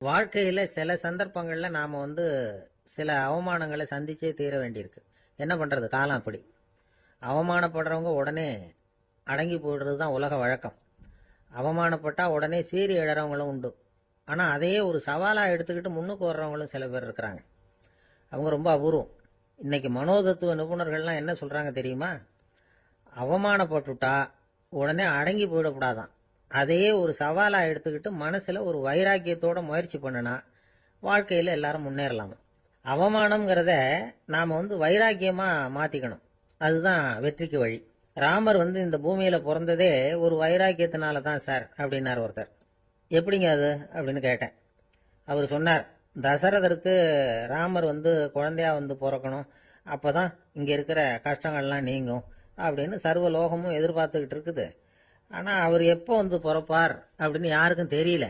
வாழ்க்கையில சில சந்தர்ப்பங்கள்ல நாம சில அவமானங்களை சந்திச்சே தீர வேண்டியிருக்கு. என்ன பண்றது, காலம் அப்படி. அவமானப்படுறவங்க உடனே அடங்கி போயிடுறது தான் உலக வழக்கம். அவமானப்பட்டா உடனே சீறி எழறவங்களும் உண்டு. ஆனா அதையே ஒரு சவாலா எடுத்துக்கிட்டு முன்னுக்கு வர்றவங்களும் சில பேர் இருக்கிறாங்க. அவங்க ரொம்ப அபூர்வம். இன்னைக்கு மனோதத்துவ நிபுணர்கள்லாம் என்ன சொல்றாங்க தெரியுமா? அவமானப்பட்டுட்டா உடனே அடங்கி போயிடக்கூடாதான். அதையே ஒரு சவாலா எடுத்துக்கிட்டு மனசுல ஒரு வைராக்கியத்தோட முயற்சி பண்ணுனா வாழ்க்கையில எல்லாரும் முன்னேறலாம். அவமானம்ங்கிறத நாம வைராக்கியமா மாத்திக்கணும். அதுதான் வெற்றிக்கு வழி. ராமர் இந்த பூமியில பிறந்ததே ஒரு வைராக்கியத்தினால தான் சார் அப்படின்னார் ஒருத்தர். எப்படிங்க அது அப்படின்னு கேட்டேன். அவர் சொன்னார், தசரதருக்கு ராமர் குழந்தையா பிறக்கணும், அப்பதான் இங்க இருக்கிற கஷ்டங்கள்லாம் நீங்கும் அப்படின்னு சர்வ லோகமும் எதிர்பார்த்துக்கிட்டு இருக்குது. ஆனா அவர் எப்போ பிறப்பார் அப்படின்னு யாருக்கும் தெரியல.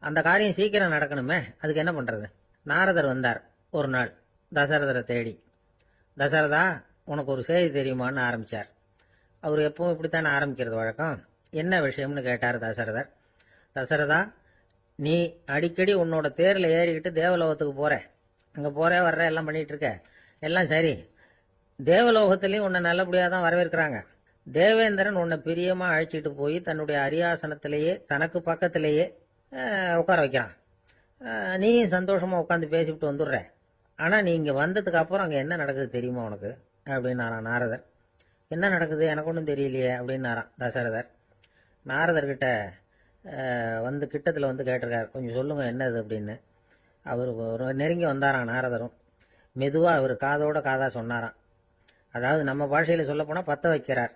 அந்த காரியம் சீக்கிரம் நடக்கணுமே, அதுக்கு என்ன பண்றது? நாரதர் வந்தார் ஒரு நாள் தசரதரை தேடி. தசரதா, உனக்கு ஒரு செய்தி தெரியுமான்னு ஆரம்பிச்சார். அவர் எப்பவும் இப்படித்தானே ஆரம்பிக்கிறது வழக்கம். என்ன விஷயம்னு கேட்டார் தசரதர். தசரதா, நீ அடிக்கடி உன்னோட தேர்ல ஏறிக்கிட்டு தேவலோகத்துக்கு போற, அங்க போற வர்ற எல்லாம் பண்ணிட்டு இருக்க, எல்லாம் சரி. தேவலோகத்திலையும் உன்னை நல்லபடியா தான் வரவேற்கிறாங்க. தேவேந்திரன் உன்னை பிரியமா அழைச்சிட்டு போய் தன்னுடைய அரியாசனத்திலேயே தனக்கு பக்கத்திலேயே உட்கார வைக்கிறான். நீயும் சந்தோஷமா உட்காந்து பேசிவிட்டு வந்துடுற. ஆனா நீ இங்க வந்ததுக்கு அப்புறம் அங்க என்ன நடக்குது தெரியுமா உனக்கு அப்படின்னாரான் நாரதர். என்ன நடக்குது எனக்கு ஒன்றும் தெரியலையே அப்படின்னாரான் தசரதர். நாரதர்கிட்ட கிட்டத்துல கேட்டிருக்காரு, கொஞ்சம் சொல்லுங்க என்னது அப்படின்னு. அவர் நெருங்கி வந்தாராம் நாரதரும். மெதுவா அவர் காதோட காதா சொன்னாராம். அதாவது நம்ம பாஷையில சொல்ல போனா பத்த வைக்கிறார்.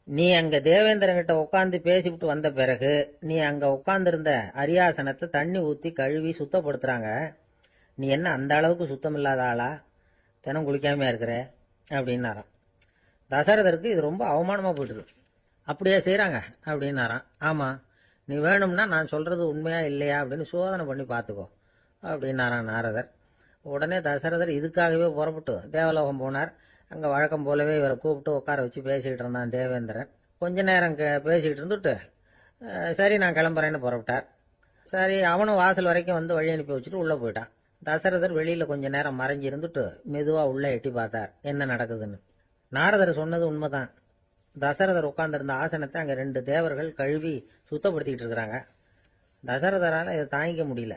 நீ அங்க தேவேந்திரங்கிட்ட உட்காந்து பேசிவிட்டு வந்த பிறகு நீ அங்க உட்கார்ந்து இருந்த அரியாசனத்தை தண்ணி ஊத்தி கழுவி சுத்தப்படுத்துறாங்க. நீ என்ன அந்த அளவுக்கு சுத்தம் இல்லாத ஆளா? தினம் குளிக்காமையா இருக்கிற அப்படின்னாராம். தசரதருக்கு இது ரொம்ப அவமானமா போயிடுது. அப்படியே செய்யறாங்க அப்படின்னாராம். ஆமா, நீ வேணும்னா நான் சொல்றது உண்மையா இல்லையா அப்படின்னு சோதனை பண்ணி பார்த்துக்கோ அப்படின்னாராம் நாரதர். உடனே தசரதர் இதுக்காகவே புறப்பட்டு தேவலோகம் போனார். அங்க வழக்கம் போலவே இவரை கூப்பிட்டு உட்கார வச்சு பேசிக்கிட்டு இருந்தான் தேவேந்திரன். கொஞ்ச நேரம் பேசிக்கிட்டு இருந்துட்டு சரி நான் கிளம்புறேன்னு புறப்பட்டார். சரி, அவனும் வாசல் வரைக்கும் வழி அனுப்பி வச்சுட்டு உள்ள போயிட்டான். தசரதர் வெளியில கொஞ்ச நேரம் மறைஞ்சி இருந்துட்டு மெதுவா உள்ள எட்டி பார்த்தார் என்ன நடக்குதுன்னு. நாரதர் சொன்னது உண்மைதான். தசரதர் உட்கார்ந்திருந்த ஆசனத்தை அங்க 2 தேவர்கள் கழுவி சுத்தப்படுத்திக்கிட்டு இருக்கிறாங்க. தசரதரால இதை தாங்கிக்க முடியல.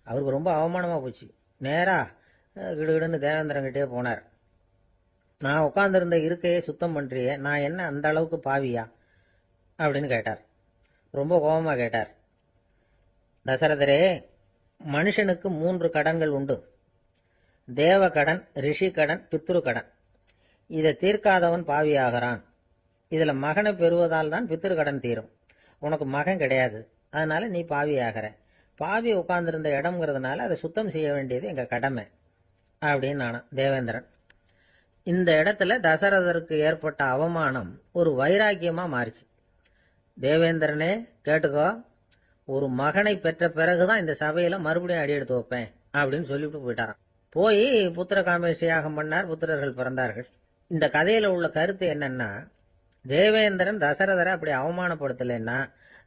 அவருக்கு ரொம்ப அவமானமா போச்சு. நேரா கிடுகிடுன்னு தேவேந்திரங்கிட்டே போனார். நான் உட்கார்ந்திருந்த இருக்கையே சுத்தம் பண்றியே, நான் என்ன அந்த அளவுக்கு பாவியா அப்படின்னு கேட்டார். ரொம்ப கோபமா கேட்டார். தசரதரே, மனுஷனுக்கு 3 கடன்கள் உண்டு. தேவ கடன், ரிஷி கடன், பித்ரு கடன். இதை தீர்க்காதவன் பாவியாகிறான். இதுல மகனை பெறுவதால் தான் பித்ரு கடன் தீரும். உனக்கு மகன் கிடையாது, அதனால நீ பாவியாகிற. பாவி உட்கார்ந்திருந்த இடம்ங்கிறதுனால அதை சுத்தம் செய்ய வேண்டியது எங்க கடமை அப்படின்னு நானா தேவேந்திரன். இந்த இடத்துல தசரதருக்கு ஏற்பட்ட அவமானம் ஒரு வைராக்கியமா மாறிச்சு. தேவேந்திரனே கேட்டுக்கோ, ஒரு மகனை பெற்ற பிறகுதான் இந்த சபையில மறுபடியும் அடி எடுத்து வைப்பேன் அப்படின்னு சொல்லிட்டு போயிட்டாராம். போய் புத்திர காமேஷ் யாகம் பண்ணார். புத்திரர்கள் பிறந்தார்கள். இந்த கதையில உள்ள கருத்து என்னன்னா, தேவேந்திரன் தசரதரை அப்படி அவமானப்படுத்தலைன்னா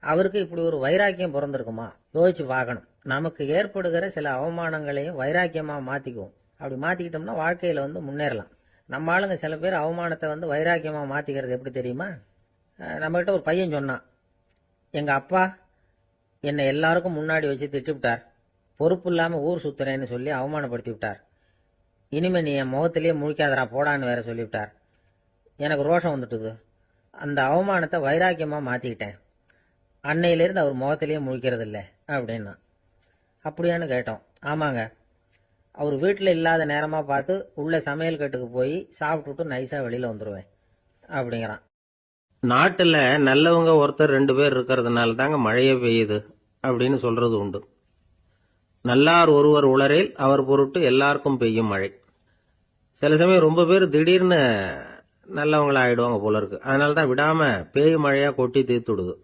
அவருக்கு இப்படி ஒரு வைராக்கியம் பிறந்திருக்குமா? யோசிச்சு பார்க்கணும். நமக்கு ஏற்படுகிற சில அவமானங்களையும் வைராக்கியமா மாத்திக்குவோம். அப்படி மாத்திக்கிட்டோம்னா வாழ்க்கையில முன்னேறலாம். நம்ம ஆளுங்க சில பேர் அவமானத்தை வைராக்கியமா மாத்திக்கிறது எப்படி தெரியுமா? நம்ம கிட்ட ஒரு பையன் சொன்னான், எங்க அப்பா என்னை எல்லாருக்கும் முன்னாடி வச்சு திட்டிவிட்டார், பொறுப்பு இல்லாம ஊர் சுத்துறேன்னு சொல்லி அவமானப்படுத்தி விட்டார். இனிமே நீ என் முகத்திலேயே முழிக்காதரா போடான்னு வேற சொல்லிவிட்டார். எனக்கு ரோஷம் வந்துட்டுது. அந்த அவமானத்தை வைராக்கியமா மாத்திக்கிட்டேன். அன்னையிலிருந்து அவர் முகத்திலேயே முழிக்கிறது இல்லை அப்படின்னா. அப்படியான்னு கேட்டோம். ஆமாங்க, அவர் வீட்டில் இல்லாத நேரமா பார்த்து உள்ள சமையல் கட்டுக்கு போய் சாப்பிட்டுட்டு நைஸா வெளியில வந்துருவேன் அப்படிங்கிறான். நாட்டுல நல்லவங்க ஒருத்தர் 2 பேர் இருக்கிறதுனால தாங்க மழையே பெய்யுது அப்படின்னு சொல்றது உண்டு. நல்லார் ஒருவர் உளரேல் அவர் பொருட்டு எல்லாருக்கும் பெய்யும் மழை. சில சமயம் ரொம்ப பேர் திடீர்னு நல்லவங்களா ஆயிடுவாங்க போல இருக்கு. அதனாலதான் விடாம பேய் மழையா கொட்டி தீர்த்துடுது.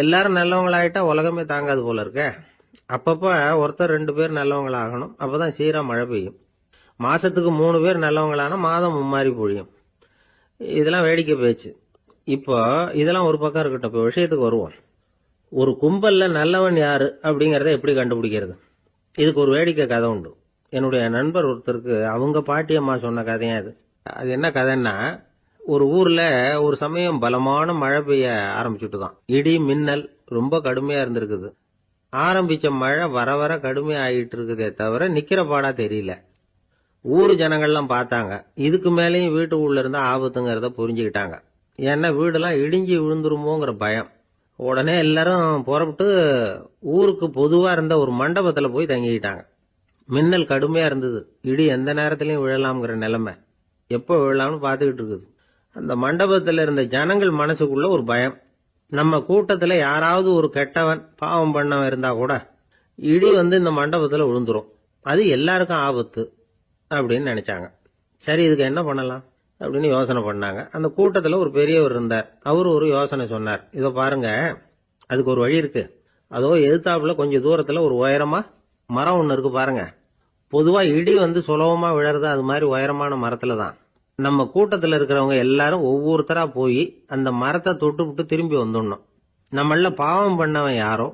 எல்லாரும் நல்லவங்களாயிட்டா உலகமே தாங்காது போல இருக்க. அப்பப்ப ஒருத்தர் 2 பேர் நல்லவங்களாகணும், அப்பதான் சீரா மழை பெய்யும். மாசத்துக்கு 3 பேர் நல்லவங்களானா மாதம் மும்மாரி பொழியும். இதெல்லாம் வேடிக்கை பேச்சு. இப்போ இதெல்லாம் ஒரு பக்கம் இருக்கட்டும். இப்போ விஷயத்துக்கு வருவோம். ஒரு கும்பல்ல நல்லவன் யாரு அப்படிங்கறத எப்படி கண்டுபிடிக்கிறது? இதுக்கு ஒரு வேடிக்கை கதை உண்டு. என்னுடைய நண்பர் ஒருத்தருக்கு அவங்க பாட்டியம்மா சொன்ன கதையா அது. அது என்ன கதைன்னா, ஒரு ஊர்ல ஒரு சமயம் பலமான மழை பெய்ய ஆரம்பிச்சுட்டுதான். இடி மின்னல் ரொம்ப கடுமையா இருந்திருக்குது. ஆரம்பிச்ச மழை வர வர கடுமையா ஆகிட்டு இருக்குதே தவிர நிக்கிற பாடா தெரியல. ஊர் ஜனங்கள்லாம் பார்த்தாங்க. இதுக்கு மேலேயும் வீட்டு உள்ள இருந்தா ஆபத்துங்கிறத புரிஞ்சுக்கிட்டாங்க. ஏன்னா வீடெல்லாம் இடிஞ்சு விழுந்துருமோங்கிற பயம். உடனே எல்லாரும் புறப்பட்டு ஊருக்கு பொதுவா இருந்த ஒரு மண்டபத்துல போய் தங்கிக்கிட்டாங்க. மின்னல் கடுமையா இருந்தது. இடி எந்த நேரத்திலையும் விழலாம்ங்கிற நிலைமை. எப்போ விழலாம்னு பார்த்துக்கிட்டு இருக்குது. அந்த மண்டபத்துல இருந்த ஜனங்கள் மனசுக்குள்ள ஒரு பயம். நம்ம கூட்டத்துல யாராவது ஒரு கெட்டவன் பாவம் பண்ணவன் இருந்தா கூட இடி இந்த மண்டபத்துல விழுந்துரும். அது எல்லாருக்கும் ஆபத்து அப்படின்னு நினைச்சாங்க. சரி, இதுக்கு என்ன பண்ணலாம் அப்படின்னு யோசனை பண்ணாங்க. அந்த கூட்டத்துல ஒரு பெரியவர் இருந்தார். அவரு ஒரு யோசனை சொன்னார். இதோ பாருங்க, அதுக்கு ஒரு வழி இருக்கு. அதோ எதிர்த்தாப்புல கொஞ்சம் தூரத்துல ஒரு உயரமா மரம் ஒண்ணு இருக்கு பாருங்க. பொதுவா இடி சுலபமா விழறது அது மாதிரி உயரமான மரத்துல தான். நம்ம கூட்டத்துல இருக்கிறவங்க எல்லாரும் ஒவ்வொருத்தரா போய் அந்த மரத்தை தொட்டு விட்டு திரும்பி வந்துடணும். நம்மள பாவம் பண்ணவன் யாரோ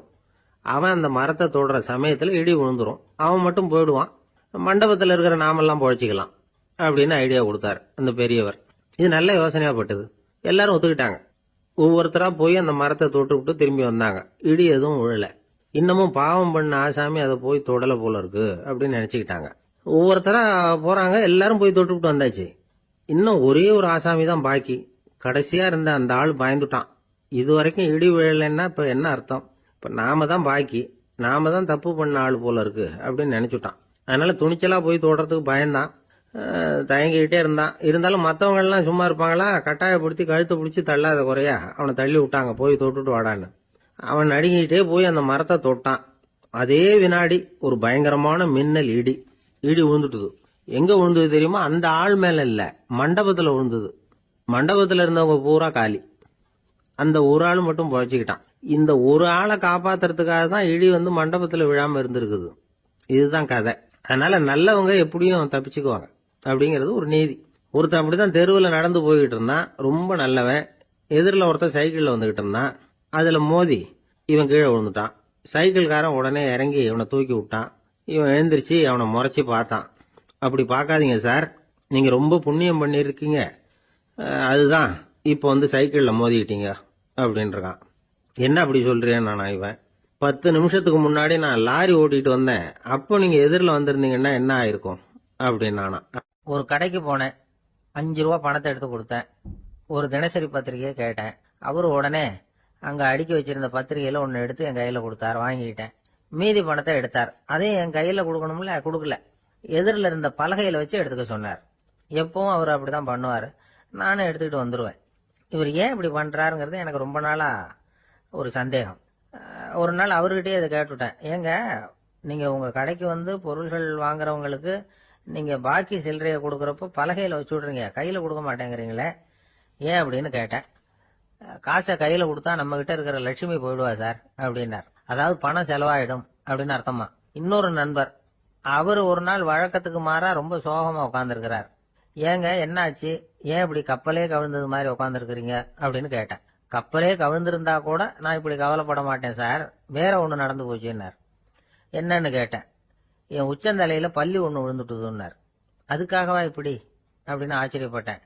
அவன் அந்த மரத்தை தொடுற சமயத்துல இடி விழுந்துரும். அவன் மட்டும் போயிடுவான். மண்டபத்துல இருக்கிற நாமெல்லாம் பொழைச்சிக்கலாம் அப்படின்னு ஐடியா கொடுத்தாரு அந்த பெரியவர். இது நல்ல யோசனையா பட்டது. எல்லாரும் ஒத்துக்கிட்டாங்க. ஒவ்வொருத்தரா போய் அந்த மரத்தை தொட்டு விட்டு திரும்பி வந்தாங்க. இடி எதுவும் விழல. இன்னமும் பாவம் பண்ண ஆசாமி அதை போய் தொடல போல இருக்கு அப்படின்னு நினைச்சுக்கிட்டாங்க. ஒவ்வொருத்தரா போறாங்க. எல்லாரும் போய் தொட்டு விட்டு வந்தாச்சு. இன்னும் ஒரே ஒரு ஆசாமி தான் பாக்கி. கடைசியா இருந்த அந்த ஆள் பயந்துட்டான். இது வரைக்கும் இடி விழலைன்னா இப்ப என்ன அர்த்தம்? இப்ப நாம தான் பாக்கி, நாம தான் தப்பு பண்ண ஆள் போல இருக்கு அப்படின்னு நினைச்சுட்டான். அதனால துணிச்சலா போய் தொடுறதுக்கு பயந்தான். தயங்கிக்கிட்டே இருந்தான். இருந்தாலும் மற்றவங்க எல்லாம் சும்மா இருப்பாங்களா? கட்டாயப்படுத்தி கழுத்தை பிடிச்சி தள்ளாத குறையா அவனை தள்ளி விட்டாங்க. போய் தொட்டுட்டு வாடான்னு. அவன் நடுங்கிட்டே போய் அந்த மரத்தை தொட்டான். அதே வினாடி ஒரு பயங்கரமான மின்னல் இடி விழுந்துட்டுது. எங்க விழுந்தது தெரியுமா? அந்த ஆள் மேல இல்ல, மண்டபத்துல விழுந்தது. மண்டபத்துல இருந்தவங்க பூரா காலி. அந்த ஒரு ஆள் மட்டும் பொழைச்சுக்கிட்டான். இந்த ஒரு ஆளை காப்பாத்துறதுக்காக தான் இடி மண்டபத்துல விழாம இருந்திருக்குது. இதுதான் கதை. அதனால நல்லவங்க எப்படியும் தப்பிச்சுக்குவாங்க அப்படிங்கிறது ஒரு நீதி. ஒருத்தன் அப்படிதான் தெருவில் நடந்து போய்கிட்டு இருந்தான். ரொம்ப நல்லவன். எதிரில் ஒருத்தன் சைக்கிள்ல வந்துகிட்டு இருந்தான். அதுல மோதி இவன் கீழே விழுந்துட்டான். சைக்கிள்காரன் உடனே இறங்கி இவனை தூக்கி விட்டான். இவன் எழுந்திரிச்சு அவனை முறைச்சி பார்த்தான். அப்படி பார்க்காதீங்க சார், நீங்க ரொம்ப புண்ணியம் பண்ணிருக்கீங்க, அதுதான் இப்போ சைக்கிள்ல மோதிக்கிட்டீங்க அப்படின்றான். என்ன அப்படி சொல்றேன் நான்? இவன் 10 நிமிஷத்துக்கு முன்னாடி நான் லாரி ஓட்டிட்டு வந்தேன், அப்போ நீங்க எதிரில் வந்திருந்தீங்கன்னா என்ன ஆயிருக்கும் அப்படின்னு. ஒரு கடைக்கு போனேன். 5 ரூபா பணத்தை எடுத்து கொடுத்தேன். ஒரு தினசரி பத்திரிகையை கேட்டேன். அவரு உடனே அங்க அடுக்கி வச்சிருந்த பத்திரிகையில ஒன்னு எடுத்து என் கையில கொடுத்தார். வாங்கிக்கிட்டேன். மீதி பணத்தை எடுத்தார். அதையும் என் கையில கொடுக்கணும்ல, கொடுக்கல. எதிரில் இருந்த பலகையில வச்சு எடுத்துக்க சொன்னார். எப்பவும் அவர் அப்படிதான் பண்ணுவாரு. நானும் எடுத்துக்கிட்டு வந்துருவேன். இவர் ஏன் இப்படி பண்றாருங்கிறது எனக்கு ரொம்ப நாளா ஒரு சந்தேகம். ஒரு நாள் அவர்கிட்டயே இதை கேட்டுவிட்டேன். ஏங்க, நீங்க உங்க கடைக்கு பொருள்கள் வாங்குறவங்களுக்கு நீங்க பாக்கி சில்லறையை கொடுக்கறப்போ பலகையில வச்சு விடுறீங்க, கையில கொடுக்க மாட்டேங்கிறீங்களே, ஏன் அப்படின்னு கேட்டேன். காசை கையில கொடுத்தா நம்ம கிட்ட இருக்கிற லட்சுமி போயிடுவா சார் அப்படின்னார். அதாவது பணம் செலவாயிடும் அப்படின்னு அர்த்தமா. இன்னொரு நண்பர், அவரு ஒரு நாள் வழக்கத்துக்கு மாறா ரொம்ப சோகமா உட்கார்ந்துருக்கிறார். ஏங்க என்னாச்சு, ஏன் இப்படி கப்பலே கவிழ்ந்தது மாதிரி உட்கார்ந்துருக்கிறீங்க அப்படின்னு கேட்டேன். கப்பலே கவிழ்ந்திருந்தா கூட நான் இப்படி கவலைப்பட மாட்டேன் சார், வேற ஒண்ணு நடந்து போச்சுன்னார். என்னன்னு கேட்டேன். என் உச்சந்தலையில பள்ளி ஒண்ணு விழுந்துட்டுதுன்னார். அதுக்காகவா இப்படி அப்படின்னு ஆச்சரியப்பட்டேன்.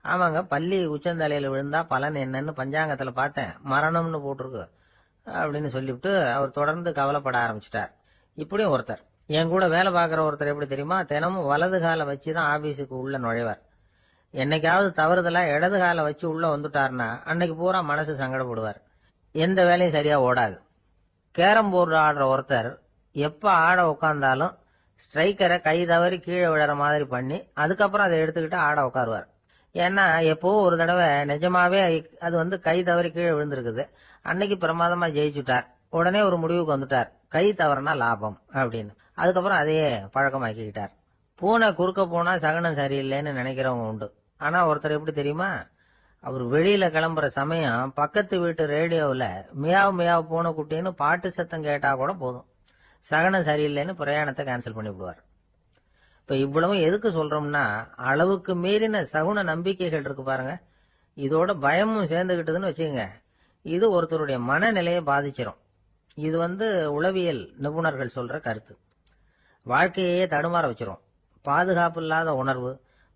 ஆமாங்க, பள்ளி உச்சந்தலையில விழுந்தா பலன் என்னன்னு பஞ்சாங்கத்துல பார்த்தேன், மரணம்னு போட்டிருக்கு அப்படின்னு சொல்லிவிட்டு அவர் தொடர்ந்து கவலைப்பட ஆரம்பிச்சிட்டார். இப்படியும் ஒருத்தர், என் கூட வேலை பார்க்குற ஒருத்தர் எப்படி தெரியுமா, தினமும் வலது காலை வச்சுதான் ஆபீஸுக்கு உள்ள நுழைவார். என்னைக்காவது தவறுதலா இடது காலை வச்சு உள்ள வந்துட்டாருன்னா அன்னைக்கு பூரா மனசு சங்கடப்படுவார். எந்த வேலையும் சரியா ஓடாது. கேரம் போர்டு ஆடுற ஒருத்தர் எப்ப ஆட உட்கார்ந்தாலும் ஸ்ட்ரைக்கரை கை தவறி கீழே விழற மாதிரி பண்ணி அதுக்கப்புறம் அதை எடுத்துக்கிட்டு ஆட உட்காருவார். ஏன்னா எப்போ ஒரு தடவை நிஜமாவே அது கை தவறி கீழே விழுந்திருக்குது. அன்னைக்கு பிரமாதமா ஜெயிச்சுட்டார். உடனே ஒரு முடிவுக்கு வந்துட்டார், கை தவறுனா லாபம் அப்படின்னு. அதுக்கப்புறம் அதையே பழக்கமாக்கிக்கிட்டார். பூனை குறுக்க போனா சகனம் சரியில்லைன்னு நினைக்கிறவங்க உண்டு. ஆனா ஒருத்தர் எப்படி தெரியுமா, அவர் வெளியில கிளம்புற சமயம் பக்கத்து வீட்டு ரேடியோவில் மியாவ் மியாவ் பூனை குட்டின்னு பாட்டு சத்தம் கேட்டா கூட போதும், சகனம் சரியில்லைன்னு பிரயாணத்தை கேன்சல் பண்ணிவிடுவார். இப்ப இவ்வளவு எதுக்கு சொல்றோம்னா, அளவுக்கு மீறின சகுன நம்பிக்கைகள் இருக்கு பாருங்க, இதோட பயமும் சேர்ந்துகிட்டதுன்னு வச்சுக்கோங்க, இது ஒருத்தருடைய மனநிலையை பாதிச்சிடும். இது உளவியல் நிபுணர்கள் சொல்ற கருத்து. வாழ்க்கையே தடுமாற வச்சிரும். பாதுகாப்பு இல்லாத உணர்வு,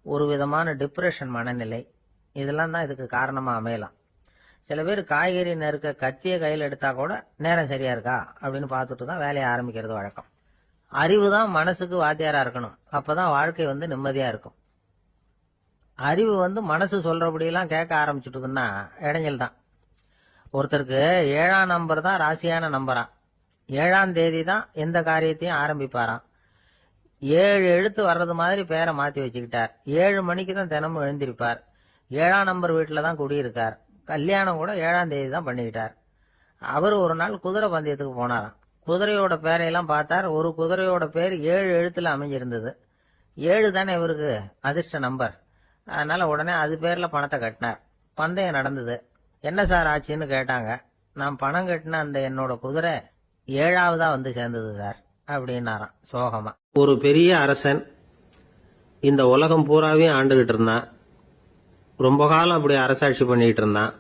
ஒரு விதமான டிப்ரெஷன் மனநிலை, இதெல்லாம் தான் இதுக்கு காரணமா அமையலாம். சில பேர் காய்கறி நறுக்க கத்திய கையில் எடுத்தா கூட நேரம் சரியா இருக்கா அப்படின்னு பார்த்துட்டு தான் வேலையை ஆரம்பிக்கிறது வழக்கம். அறிவு தான் மனசுக்கு வாத்தியாரா இருக்கணும். அப்பதான் வாழ்க்கை நிம்மதியா இருக்கும். அறிவு மனசு சொல்றபடியெல்லாம் கேட்க ஆரம்பிச்சுட்டுதுன்னா இடைஞ்சல் தான். ஒருத்தருக்கு 7ஆம் நம்பர் தான் ராசியான நம்பராம். 7ஆம் தேதி தான் எந்த காரியத்தையும் ஆரம்பிப்பாராம். 7 எழுத்து வர்றது மாதிரி பேரை மாத்தி வச்சுக்கிட்டார். 7 மணிக்கு தான் தினமும் எழுந்திருப்பார். 7ஆம் நம்பர் வீட்டுல தான் குடியிருக்கார். கல்யாணம் கூட 7ஆம் தேதி தான் பண்ணிக்கிட்டார். அவர் ஒரு நாள் குதிரை பந்தயத்துக்கு போனாராம். குதிரையோட பேரையெல்லாம் பார்த்தார். ஒரு குதிரையோட பேர் 7 எழுத்துல அமைஞ்சிருந்தது. 7 தானே இவருக்கு அதிர்ஷ்ட நம்பர். அதனால உடனே அது பேர்ல பணத்தை கட்டினார். பந்தயம் நடந்தது. என்ன சார் ஆச்சுன்னு கேட்டாங்க. நான் பணம் கட்டின அந்த என்னோட குதிரை 7ஆவதா சேர்ந்தது சார் அப்படின்னாராம் சோகமா. ஒரு பெரிய அரசன் இந்த உலகம் பூராவையும் ஆண்டுகிட்டு இருந்தான். ரொம்ப காலம் அப்படி அரசாட்சி பண்ணிட்டு இருந்தான்.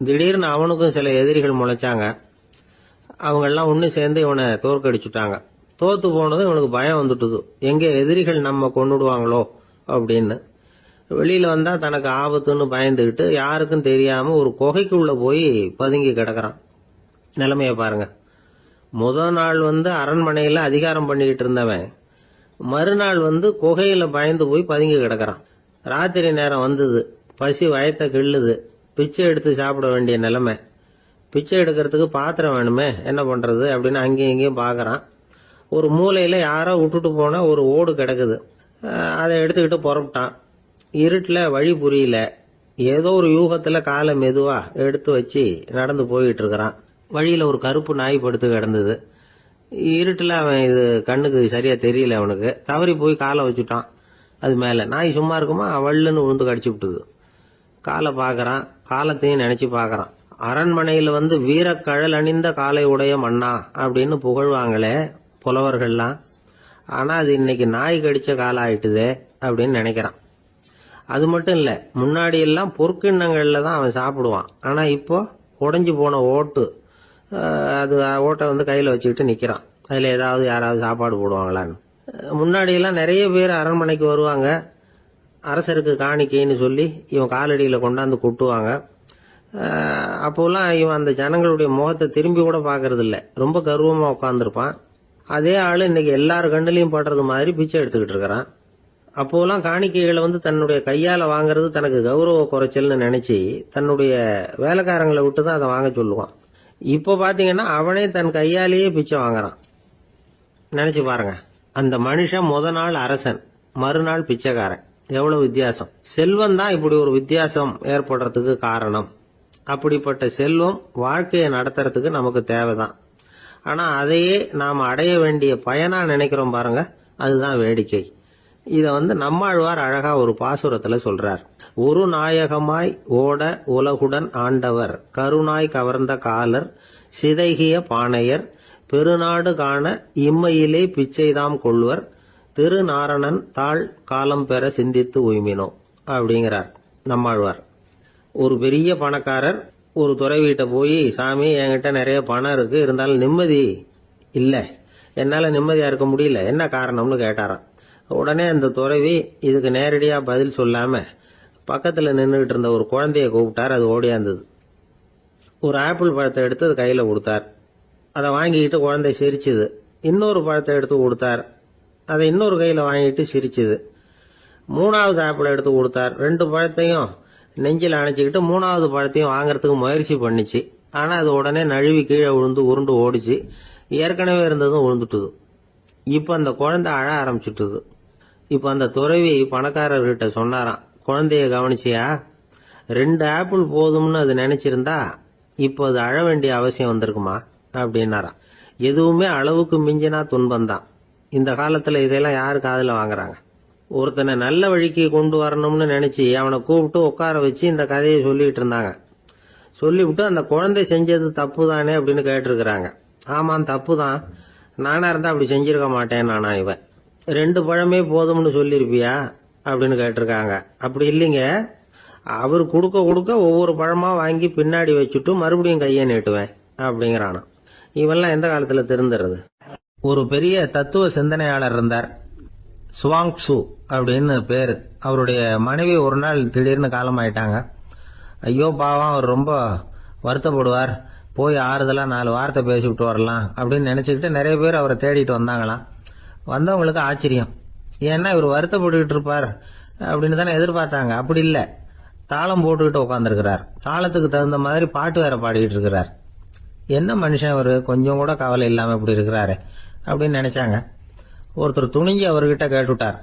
திடீர்னு அவனுக்கும் சில எதிரிகள் முளைச்சாங்க. அவங்கெல்லாம் ஒன்று சேர்ந்து இவனை தோற்கடிச்சுட்டாங்க. தோத்து போனதும் இவனுக்கு பயம் வந்துட்டுது, எங்கே எதிரிகள் நம்ம கொண்டுடுவாங்களோ அப்படின்னு. வெளியில வந்தா தனக்கு ஆபத்துன்னு பயந்துகிட்டு யாருக்கும் தெரியாம ஒரு குகைக்குள்ள போய் பதுங்கி கிடக்குறான். நிலைமைய பாருங்க. முதல் நாள் அரண்மனையில அதிகாரம் பண்ணிக்கிட்டு இருந்தவன் மறுநாள் குகையில பயந்து போய் பதுங்கி கிடக்குறான். ராத்திரி நேரம் வந்தது. பசி வயத்தை கிள்ளுது. பிச்சை எடுத்து சாப்பிட வேண்டிய நிலைமை. பிச்சை எடுக்கிறதுக்கு பாத்திரம் வேணுமே, என்ன பண்றது அப்படின்னு அங்கேயும் இங்கேயும் பாக்குறான். ஒரு மூலையில யாரோ விட்டுட்டு போன ஒரு ஓடு கிடக்குது. அதை எடுத்துக்கிட்டு புறப்பட்டான். இருட்டுல வழி புரியல. ஏதோ ஒரு யூகத்துல காலை மெதுவா எடுத்து வச்சு நடந்து போயிட்டு இருக்கிறான். வழியில ஒரு கருப்பு நாய் படுத்து கிடந்தது. இருட்டுல அவன் இது கண்ணுக்கு சரியா தெரியல. அவனுக்கு தவறி போய் காலை வச்சுட்டான் அது மேல. நாய் சும்மா இருக்குமா, வள்ளுன்னு விழுந்து கடிச்சு விட்டுது. காலை பாக்குறான். காலத்தையும் நினைச்சு பாக்குறான். அரண்மனையில வீரக்கழல் அணிந்த காலை உடைய மன்னா அப்படின்னு புகழ்வாங்களே புலவர்கள்லாம். ஆனா அது இன்னைக்கு நாய் கடிச்ச காலம் ஆயிட்டுதே அப்படின்னு நினைக்கிறான். அது மட்டும் இல்ல, முன்னாடி எல்லாம் பொற்கிண்ணங்கள்ல தான் அவன் சாப்பிடுவான். ஆனா இப்போ உடைஞ்சு போன ஓட்டு, அது ஓட்டை கையில வச்சுக்கிட்டு நிக்கிறான். அதுல ஏதாவது யாராவது சாப்பாடு போடுவாங்களான்னு. முன்னாடி எல்லாம் நிறைய பேர் அரண்மனைக்கு வருவாங்க. அரசருக்கு காணிக்கைன்னு சொல்லி இவன் காலடியில கொண்டாந்து கொட்டுவாங்க. அப்போலாம் இவன் அந்த ஜனங்களுடைய முகத்தை திரும்பி கூட பாக்குறது இல்ல. ரொம்ப கர்வமா உட்காந்துருப்பான். அதே ஆளு இன்னைக்கு எல்லார் கண்ணிலையும் படுறது மாதிரி பிச்சை எடுத்துக்கிட்டு இருக்கிறான். அப்போலாம் காணிக்கைகளை தன்னுடைய கையால வாங்குறது தனக்கு கௌரவ குறைச்சல்னு நினைச்சு தன்னுடைய வேலைக்காரங்களை விட்டு தான் அதை வாங்க சொல்லுவான். இப்போ பாத்தீங்கன்னா அவனே தன் கையாலேயே பிச்சை வாங்குறான். நினைச்சு பாருங்க. அந்த மனுஷன் முத நாள் அரசன், மறுநாள் பிச்சைக்காரன். எவ்வளவு வித்தியாசம். செல்வம் தான் இப்படி ஒரு வித்தியாசம் ஏற்படுறதுக்கு காரணம். அப்படிப்பட்ட செல்வம் வாழ்க்கையை நடத்துறதுக்கு நமக்கு தேவைதான். ஆனா அதையே நாம் அடைய வேண்டிய பயனா நினைக்கிறோம் பாருங்க, அதுதான் வேடிக்கை. இத நம்மாழ்வார் அழகா ஒரு பாசுரத்துல சொல்றார். ஒரு நாயகமாய் ஓட உலகுடன் ஆண்டவர், கருணாய் கவர்ந்த காலர், சிதைகிய பானையர், பெருநாடு காண இம்மையிலே பிச்சைதாம் கொள்வர், திருநாரணன் தாழ் காலம் பெற சிந்தித்து உய்மினோ அப்படிங்கிறார் நம்மாழ்வார். ஒரு பெரிய பணக்காரர் ஒரு துறவிகிட்ட போய், சாமி என்கிட்ட நிறைய பணம் இருக்கு, இருந்தாலும் நிம்மதி இல்ல, என்னால நிம்மதியா இருக்க முடியல, என்ன காரணம்னு கேட்டாராம். உடனே அந்த துறவி இதுக்கு நேரடியா பதில் சொல்லாம பக்கத்துல நின்றுகிட்டு இருந்த ஒரு குழந்தைய கூப்பிட்டார். அது ஓடியாந்தது. ஒரு ஆப்பிள் பழத்தை எடுத்து அது கையில கொடுத்தார். அதை வாங்கிக்கிட்டு குழந்தை சிரிச்சுது. இன்னொரு பழத்தை எடுத்து கொடுத்தார். அதை இன்னொரு கையில வாங்கிட்டு சிரிச்சுது. 3வது ஆப்பிள் எடுத்து கொடுத்தார். 2 பழத்தையும் நெஞ்சில் அணைச்சிக்கிட்டு 3வது பழத்தையும் வாங்கறதுக்கு முயற்சி பண்ணிச்சு. ஆனா அது உடனே நழுவி கீழே விழுந்து உருண்டு ஓடிச்சு. ஏற்கனவே இருந்ததும் விழுந்துட்டுது. இப்ப அந்த குழந்தை அழ ஆரம்பிச்சுட்டுது. இப்ப அந்த துறவி பணக்காரர்கிட்ட சொன்னாராம், குழந்தைய கவனிச்சியா, 2 ஆப்பிள் போதும்னு அது நினைச்சிருந்தா இப்ப அது அழ வேண்டிய அவசியம் வந்திருக்குமா அப்படின்னாராம். எதுவுமே அளவுக்கு மிஞ்சினா துன்பம்தான். இந்த காலத்துல இதெல்லாம் யாரு காதுல வாங்குறாங்க? ஒருத்தனை நல்ல வழிக்கு கொண்டு வரணும்னு நினைச்சு அவனை கூப்பிட்டு உட்கார வச்சு இந்த கதையை சொல்லிட்டு இருந்தாங்க. சொல்லிவிட்டு அந்த குழந்தை செஞ்சது தப்பு தானே அப்படின்னு கேட்டிருக்கிறாங்க. ஆமாம், தப்பு தான், நானா இருந்தா அப்படி செஞ்சிருக்க மாட்டேன் நானா இவன். 2 பழமே போதும்னு சொல்லிருப்பியா அப்படின்னு கேட்டிருக்காங்க. அப்படி இல்லைங்க, அவர் கொடுக்க கொடுக்க ஒவ்வொரு பழமா வாங்கி பின்னாடி வச்சுட்டு மறுபடியும் கையை நீட்டுவேன் அப்படிங்கிறானா. இவெல்லாம் எந்த காலத்துல திருந்துறது? ஒரு பெரிய தத்துவ சிந்தனையாளர் இருந்தார், சுவாங்சு அப்படின்னு பேரு. அவருடைய மனைவி ஒரு நாள் திடீர்னு காலமாயிட்டாங்க. ஐயோ பாவம், அவர் ரொம்ப வருத்தப்படுவார், போய் ஆறுதலா 4 வார்த்தை பேசிவிட்டு வரலாம் அப்படின்னு நினைச்சுக்கிட்டு நிறைய பேர் அவரை தேடிட்டு வந்தாங்களாம். வந்தவங்களுக்கு ஆச்சரியம், ஏன்னா இவர் வருத்தப்பட்டுக்கிட்டு இருப்பார் அப்படின்னு தானே எதிர்பார்த்தாங்க. அப்படி இல்லை, தாளம் போட்டுக்கிட்டு உட்காந்துருக்கிறார், தாளத்துக்கு தகுந்த மாதிரி பாட்டு வேற பாடிக்கிட்டு இருக்கிறார். என்ன மனுஷன் அவரு, கொஞ்சம் கூட கவலை இல்லாம இப்படி இருக்கிறாரு அப்படின்னு நினைச்சாங்க. ஒருத்தர் துணிஞ்சு அவர்கிட்ட கேட்டுட்டார்,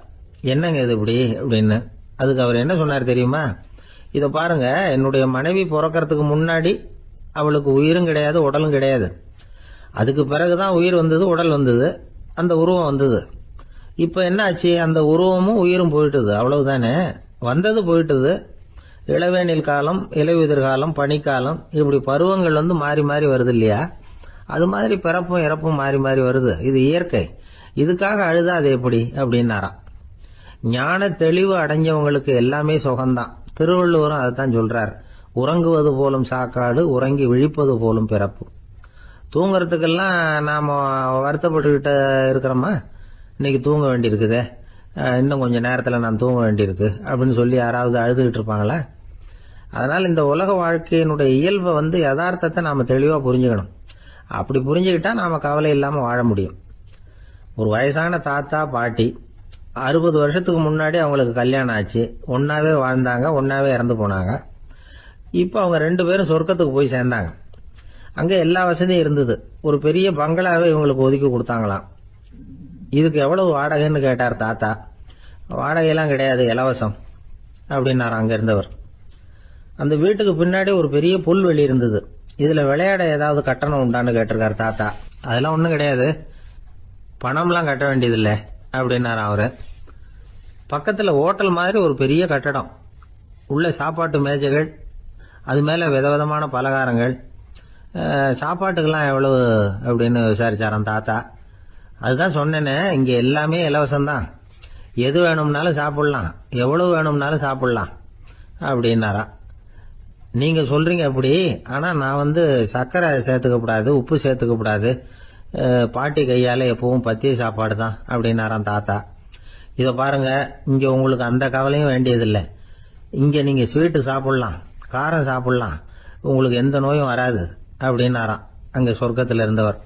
என்னங்க இது இப்படி அப்படின்னு. அதுக்கு அவர் என்ன சொன்னார் தெரியுமா? இதை பாருங்க, என்னுடைய மனைவி பிறக்கிறதுக்கு முன்னாடி அவளுக்கு உயிரும் கிடையாது, உடலும் கிடையாது. அதுக்கு பிறகுதான் உயிர் வந்தது, உடல் வந்தது, அந்த உருவம் வந்தது. இப்ப என்ன ஆச்சு? அந்த உருவமும் உயிரும் போயிட்டுது, அவ்வளவுதானே. வந்தது போயிட்டுது. இளவேனில் காலம், இலையுதிர் காலம், பனிக்காலம், இப்படி பருவங்கள் மாறி மாறி வருது இல்லையா? அது மாதிரி பிறப்பும் இறப்பும் மாறி மாறி வருது. இது இயற்கை. இதுக்காக அழுதா அது எப்படி அப்படின்னாராம். ஞான தெளிவு அடைஞ்சவங்களுக்கு எல்லாமே சுகம்தான். திருவள்ளுவரும் அதைத்தான் சொல்றார், உறங்குவது போலும் சாக்காடு, உறங்கி விழிப்பது போலும் பிறப்பு. தூங்குறதுக்கெல்லாம் நாம வருத்தப்பட்டுக்கிட்ட இருக்கிறோமா? இன்னைக்கு தூங்க வேண்டியிருக்குதே, இன்னும் கொஞ்சம் நேரத்தில் நான் தூங்க வேண்டியிருக்கு அப்படின்னு சொல்லி யாராவது அழுதுகிட்டு இருப்பாங்களா? அதனால் இந்த உலக வாழ்க்கையினுடைய இயல்பை யதார்த்தத்தை நாம தெளிவாக புரிஞ்சுக்கணும். அப்படி புரிஞ்சுக்கிட்டா நாம கவலை இல்லாமல் வாழ முடியும். ஒரு வயசான தாத்தா பாட்டி 60 வருஷத்துக்கு முன்னாடி அவங்களுக்கு கல்யாணம் ஆச்சு, ஒன்னாவே வாழ்ந்தாங்க, ஒன்னாவே இறந்து போனாங்க. இப்போ அவங்க 2 பேரும் சொர்க்கத்துக்கு போய் சேர்ந்தாங்க. அங்கே எல்லா வசதியும் இருந்தது. ஒரு பெரிய பங்களாவே இவங்களுக்கு ஒதுக்கி கொடுத்தாங்களாம். இதுக்கு எவ்வளவு வாடகைன்னு கேட்டார் தாத்தா. வாடகையெல்லாம் கிடையாது, இலவசம் அப்படின்னார் அங்க இருந்தவர். அந்த வீட்டுக்கு பின்னாடி ஒரு பெரிய புல்வெளி இருந்தது. இதுல விளையாட ஏதாவது கட்டணம் உண்டான்னு கேட்டிருக்காரு தாத்தா. அதெல்லாம் ஒன்றும் கிடையாது, பணம்லாம் கட்ட வேண்டியதில்லை அப்படின்னாரு அவரு. பக்கத்துல ஹோட்டல் மாதிரி ஒரு பெரிய கட்டடம், உள்ள சாப்பாட்டு மேஜைகள், அது மேல விதவிதமான பலகாரங்கள். சாப்பாட்டுக்கெல்லாம் எவ்வளவு அப்படின்னு விசாரிச்சாராம் தாத்தா. அதுதான் சொன்னேனே, இங்க எல்லாமே இலவசம்தான், எது வேணும்னாலும் சாப்பிடலாம், எவ்வளவு வேணும்னாலும் சாப்பிடலாம் அப்படின்னாரா. நீங்க சொல்றீங்க அப்படி, ஆனா நான் சர்க்கரை சேர்த்துக்க கூடாது, உப்பு சேர்த்துக்க கூடாது, பாட்டி கையால எப்பவும் பத்திய சாப்பாடு தான் அப்படின்னாராம் தாத்தா. இதை பாருங்க, இங்க உங்களுக்கு அந்த கவலையும் வேண்டியதில்லை. இங்க நீங்க ஸ்வீட்டு சாப்பிடலாம், காரம் சாப்பிடலாம், உங்களுக்கு எந்த நோயும் வராது அப்படின்னாராம் அங்க சொர்க்கத்தில் இருந்தவர்.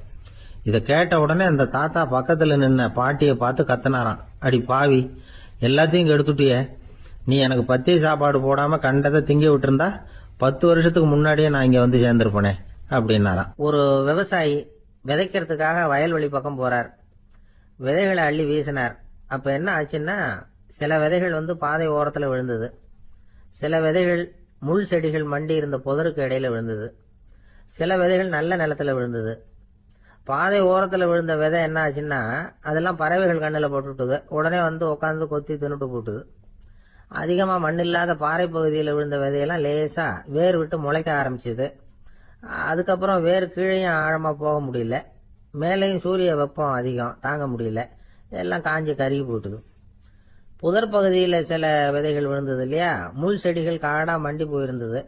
இதை கேட்ட உடனே அந்த தாத்தா பக்கத்துல நின்ன பாட்டியை பார்த்து கத்தினாராம், அடி பாவி, எல்லாத்தையும் கெடுத்துட்டியே, நீ எனக்கு பத்திய சாப்பாடு போடாம கண்டதை திங்க விட்டுருந்தா 10 வருஷத்துக்கு முன்னாடியே நான் இங்க சேர்ந்திருப்பேனே அப்படின்னாராம். ஒரு விவசாயி விதைக்கிறதுக்காக வயல்வெளி பக்கம் போறார். விதைகளை அள்ளி வீசினார். அப்ப என்ன ஆச்சுன்னா, சில விதைகள் பாதை ஓரத்துல விழுந்தது, சில விதைகள் முள் செடிகள் மண்டி இருந்த புதருக்கு இடையில விழுந்தது, சில விதைகள் நல்ல நிலத்துல விழுந்தது. பாதை ஓரத்துல விழுந்த விதை என்ன ஆச்சுன்னா, அதெல்லாம் பறவைகள் கண்ணில் போட்டுட்டுது, உடனே உட்காந்து கொத்தி தின்னுட்டு போட்டுது. அதிகமா மண் இல்லாத பாறை பகுதியில் விழுந்த விதையெல்லாம் லேசா வேர் விட்டு முளைக்க ஆரம்பிச்சுது. அதுக்கப்புறம் வேர் கீழேயும் ஆழமா போக முடியல, மேலேயும் சூரிய வெப்பம் அதிகம் தாங்க முடியல, எல்லாம் காஞ்சி கருகி போட்டுது. புதர் பகுதியில சில விதைகள் விழுந்தது இல்லையா, முள் செடிகள் காடா மண்டி போயிருந்தது.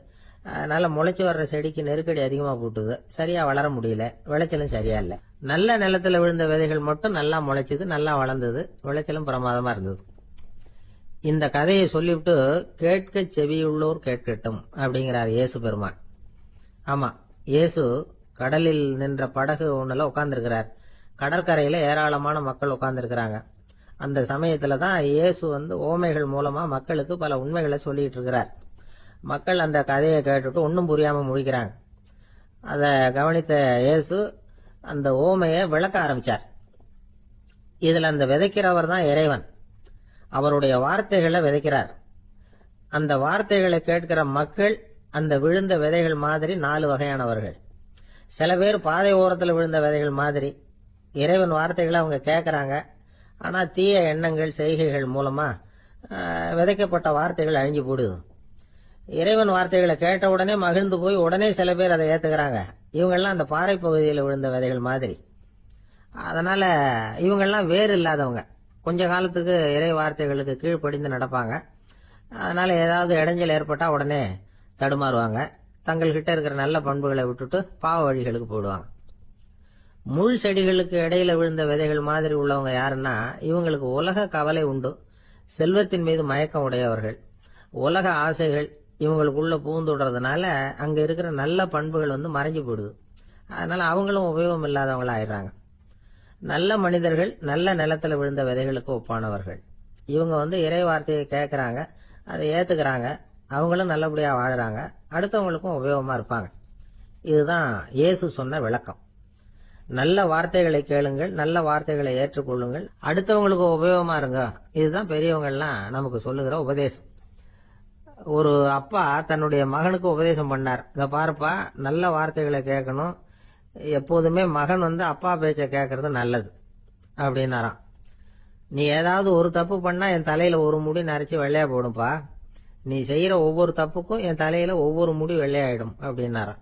அதனால முளைச்சு வர்ற செடிக்கு நெருக்கடி அதிகமா போட்டுது, சரியா வளர முடியல, விளைச்சலும் சரியா இல்ல. நல்ல நிலத்துல விழுந்த விதைகள் மட்டும் நல்லா முளைச்சது, நல்லா வளர்ந்தது, விளைச்சலும் பிரமாதமா இருந்தது. இந்த கதையை சொல்லிவிட்டு கேட்க செவியுள்ளோர் கேட்கட்டும் அப்படிங்கிறார் இயேசு பெருமான். ஆமா, இயேசு கடலில் நின்ற படகு ஒண்ணுல உட்கார்ந்துருக்கிறார். கடற்கரையில ஏராளமான மக்கள் உட்கார்ந்துருக்கிறாங்க. அந்த சமயத்துலதான் இயேசு ஓமைகள் மூலமா மக்களுக்கு பல உண்மைகளை சொல்லிட்டு இருக்கிறார். மக்கள் அந்த கதையை கேட்டுட்டு ஒன்னும் புரியாம முழிக்கிறாங்க. அத கவனித்த இயேசு அந்த ஓமையை விளக்க ஆரம்பிச்சார். இதுல அந்த விதைக்கிறவர் தான் இறைவன். அவருடைய வார்த்தைகளை விதைக்கிறார். அந்த வார்த்தைகளை கேட்கிற மக்கள் அந்த விழுந்த விதைகள் மாதிரி 4 வகையானவர்கள். சில பேர் பாதை ஓரத்தில் விழுந்த விதைகள் மாதிரி இறைவன் வார்த்தைகளை அவங்க கேட்கறாங்க. ஆனா தீய எண்ணங்கள் செய்கைகள் மூலமா விதைக்கப்பட்ட வார்த்தைகள் அழிஞ்சு போடுது. இறைவன் வார்த்தைகளை கேட்ட உடனே மகிழ்ந்து போய் உடனே சில பேர் அதை ஏத்துக்கிறாங்க. இவங்கெல்லாம் அந்த பாறை பகுதியில் விழுந்த விதைகள் மாதிரி. அதனால இவங்கெல்லாம் வேறு இல்லாதவங்க, கொஞ்ச காலத்துக்கு இறை வார்த்தைகளுக்கு கீழ்ப்படிந்து நடப்பாங்க. அதனால ஏதாவது இடைஞ்சல் ஏற்பட்டா உடனே தடுமாறுவாங்க. தங்கள்கிட்ட இருக்கிற நல்ல பண்புகளை விட்டுட்டு பாவ வழிகளுக்கு போயிடுவாங்க. முள் செடிகளுக்கு இடையில விழுந்த விதைகள் மாதிரி உள்ளவங்க யாருன்னா, இவங்களுக்கு உலக கவலை உண்டு, செல்வத்தின் மீது மயக்கம் உடையவர்கள். உலக ஆசைகள் இவங்களுக்குள்ள பூந்துடுறதுனால அங்க இருக்கிற நல்ல பண்புகள் மறைஞ்சு போயிடுது. அதனால அவங்களும் உபயோகம் இல்லாதவங்களா ஆயிடுறாங்க. நல்ல மனிதர்கள் நல்ல நிலத்துல விழுந்த விதைகளுக்கு ஒப்பானவர்கள். இவங்க இறை வார்த்தையை கேட்கறாங்க, அதை ஏத்துக்கிறாங்க, அவங்களும் நல்லபடியா வாழறாங்க, அடுத்தவங்களுக்கும் உபயோகமா இருப்பாங்க. இதுதான் இயேசு சொன்ன விளக்கம். நல்ல வார்த்தைகளை கேளுங்கள், நல்ல வார்த்தைகளை ஏற்றுக்கொள்ளுங்கள், அடுத்தவங்களுக்கு உபயோகமா இருங்க. இதுதான் பெரியவங்க எல்லாம் நமக்கு சொல்லுகிற உபதேசம். ஒரு அப்பா தன்னுடைய மகனுக்கு உபதேசம் பண்ணார். இத பாருப்பா, நல்ல வார்த்தைகளை கேட்கணும், எப்போதுமே மகன் அப்பா பேச்ச கேட்கறது நல்லது அப்படின்னாராம். நீ ஏதாவது ஒரு தப்பு பண்ணா என் தலையில ஒரு முடி நரைச்சு வெள்ளையா போடும்பா, நீ செய்யற ஒவ்வொரு தப்புக்கும் என் தலையில ஒவ்வொரு முடி வெள்ளையாயிடும் அப்படின்னாராம்.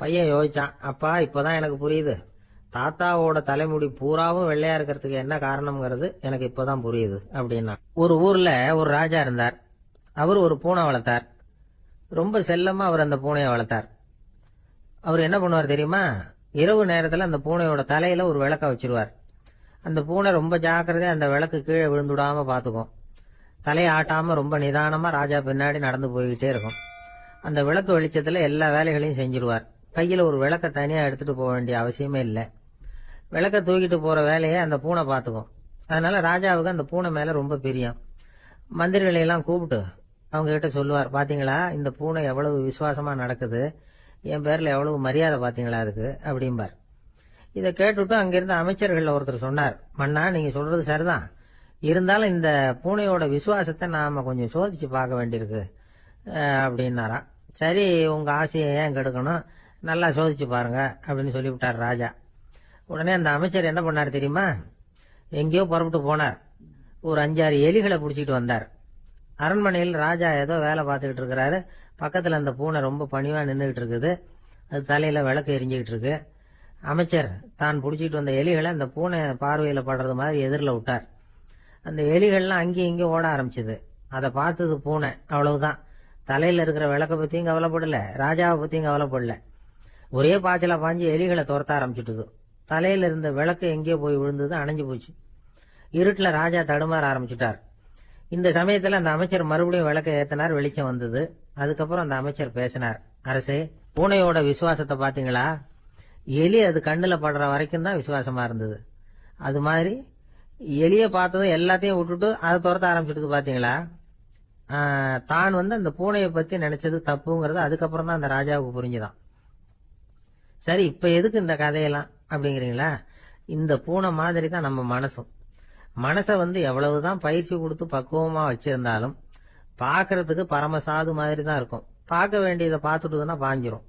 பையன் யோசிச்சான், அப்பா இப்பதான் எனக்கு புரியுது, தாத்தாவோட தலைமுடி பூராவும் வெள்ளையா இருக்கிறதுக்கு என்ன காரணம்ங்கிறது எனக்கு இப்பதான் புரியுது அப்படின்னா. ஒரு ஊர்ல ஒரு ராஜா இருந்தார். அவர் ஒரு பூனை வளர்த்தார். ரொம்ப செல்லமா அவர் அந்த பூனையை வளர்த்தார். அவர் என்ன பண்ணுவார் தெரியுமா? இரவு நேரத்துல அந்த பூனையோட தலையில ஒரு விளக்க வச்சிருவார். அந்த பூனை ரொம்ப ஜாக்கிரதையா அந்த விளக்கு கீழே விழுந்துடாம பாத்துக்கும். தலையை ஆட்டாம ரொம்ப நிதானமா ராஜா பின்னாடி நடந்து போய்கிட்டே இருக்கும். அந்த விளக்கு வெளிச்சத்துல எல்லா வேலைகளையும் செஞ்சிருவார். கையில ஒரு விளக்க தனியா எடுத்துட்டு போக வேண்டிய அவசியமே இல்லை. விளக்க தூக்கிட்டு போற வேலையை அந்த பூனை பாத்துக்கும். அதனால ராஜாவுக்கு அந்த பூனை மேல ரொம்ப பிரியம். மந்திரிகளை எல்லாம் கூப்பிட்டு அவங்க கிட்ட சொல்லுவார், பாத்தீங்களா இந்த பூனை எவ்வளவு விசுவாசமா நடக்குது, என் பேர்ல எவ்வளவு மரியாதை பாத்தீங்களா அதுக்கு அப்படிம்பார். இதை கேட்டுட்டு அங்கிருந்த அமைச்சர்கள் ஒருத்தர் சொன்னார், மன்னா நீங்க சொல்றது சரிதான், இருந்தாலும் இந்த பூனையோட விசுவாசத்தை நாம கொஞ்சம் சோதிச்சு பார்க்க வேண்டியிருக்கு அப்படின்னாராம். சரி, உங்க ஆசையை ஏன் கெடுக்கணும், நல்லா சோதிச்சு பாருங்க அப்படின்னு சொல்லிவிட்டார் ராஜா. உடனே அந்த அமைச்சர் என்ன பண்ணார் தெரியுமா? எங்கேயோ புறப்பட்டு போனார். ஒரு 5-6 எலிகளை பிடிச்சிட்டு வந்தார். அரண்மனையில் ராஜா ஏதோ வேலை பார்த்துக்கிட்டு இருக்கிறாரு. பக்கத்துல அந்த பூனை ரொம்ப பணிவா நின்றுகிட்டு இருக்குது. அது தலையில விளக்கு எரிஞ்சுக்கிட்டு இருக்கு. அமைச்சர் தான் பிடிச்சிட்டு வந்த எலிகளை அந்த பூனை பார்வையில படுறது மாதிரி எதிரில் விட்டார். அந்த எலிகள்லாம் அங்கேயும் இங்கேயும் ஓட ஆரம்பிச்சது. அதை பார்த்தது பூனை, அவ்வளவுதான். தலையில இருக்கிற விளக்க பத்தியும் கவலைப்படல, ராஜாவை பத்தியும் கவலைப்படல. ஒரே பாய்ச்சலா பாஞ்சு எலிகளை துரத்த ஆரம்பிச்சுட்டுது. தலையில இருந்த விளக்கு எங்கேயோ போய் விழுந்தது, அணைஞ்சு போச்சு. இருட்டுல ராஜா தடுமாற ஆரம்பிச்சுட்டார். இந்த சமயத்துல அந்த அமைச்சர் மறுபடியும் விளக்க ஏத்தினார், வெளிச்சம் வந்தது. அதுக்கப்புறம் அந்த அமைச்சர் பேசினார், அரசே, பூனையோட விசுவாசத்தை பாத்தீங்களா? எலி அது கண்ணுல படுற வரைக்கும் தான் விசுவாசமா இருந்தது. அது மாதிரி எலிய பார்த்ததும் எல்லாத்தையும் விட்டுட்டு அதை துரத்த ஆரம்பிச்சுட்டு பாத்தீங்களா? தான் அந்த பூனையை பத்தி நினைச்சது தப்புங்கிறது அதுக்கப்புறம் தான் அந்த ராஜாவுக்கு புரிஞ்சுதான். சரி, இப்ப எதுக்கு இந்த கதையெல்லாம் அப்படிங்கிறீங்களா? இந்த பூனை மாதிரி தான் நம்ம மனசும். மனசை எவ்வளவுதான் பயிற்சி கொடுத்து பக்குவமா வச்சிருந்தாலும் பாக்குறதுக்கு பரமசாது மாதிரி தான் இருக்கும். பார்க்க வேண்டியதை பார்த்துட்டுதுன்னா பாஞ்சிரும்.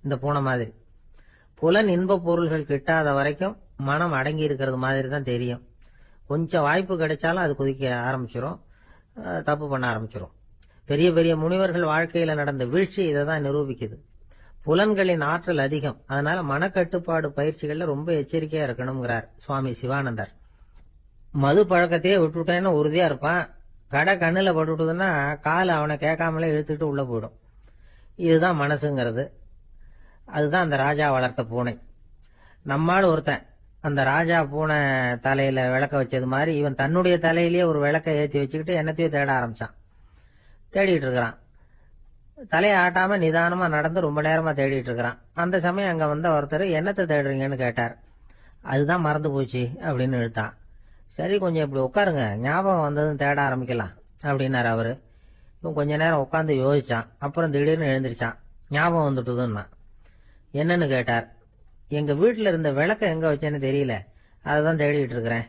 இந்த பூனை மாதிரி புலன் இன்ப பொருள்கள் கிட்டாத வரைக்கும் மனம் அடங்கி இருக்கிறது மாதிரி தான் தெரியும். கொஞ்சம் வாய்ப்பு கிடைச்சாலும் அது குதிக்க ஆரம்பிச்சிரும், தப்பு பண்ண ஆரம்பிச்சிரும். பெரிய பெரிய முனிவர்கள் வாழ்க்கையில நடந்த வீழ்ச்சி இதை தான் நிரூபிக்குது. புலன்களின் ஆற்றல் அதிகம், அதனால மனக்கட்டுப்பாடு பயிற்சிகள்ல ரொம்ப எச்சரிக்கையா இருக்கணுங்கிறார் சுவாமி சிவானந்தர். மது பழக்கத்தையே விட்டுட்டேன்னு உறுதியா இருப்பான். கடை கண்ணுல பட்டுட்டுதுன்னா கால் அவனை கேட்காமலே இழுத்துட்டு உள்ள போயிடும். இதுதான் மனசுங்கிறது. அதுதான் அந்த ராஜா வளர்த்த பூனை. நம்மால் ஒருத்தன் அந்த ராஜா பூனை தலையில விளக்க வச்சது மாதிரி இவன் தன்னுடைய தலையிலேயே ஒரு விளக்க ஏற்றி வச்சுக்கிட்டு என்னத்தையோ தேட ஆரம்பிச்சான். தேடிட்டு இருக்கிறான். தலையை ஆட்டாம நிதானமா நடந்து ரொம்ப நேரமா தேடிட்டு இருக்கிறான். அந்த சமயம் அங்க வந்த ஒருத்தர், என்னத்தை தேடுறீங்கன்னு கேட்டார். அதுதான் மறந்து போச்சு அப்படின்னு இழுத்தான். சரி, கொஞ்சம் இப்படி உட்காருங்க, ஞாபகம் வந்ததுன்னு தேட ஆரம்பிக்கலாம் அப்படின்னாரு அவரு. இவன் கொஞ்ச நேரம் உட்காந்து யோசிச்சான். அப்புறம் திடீர்னு எழுந்திருச்சான். ஞாபகம் வந்துட்டுதுன்னா. என்னன்னு கேட்டார். எங்க வீட்டுல இருந்த விளக்க எங்க வச்சேன்னு தெரியல, அததான் தேடிட்டு இருக்கிறேன்,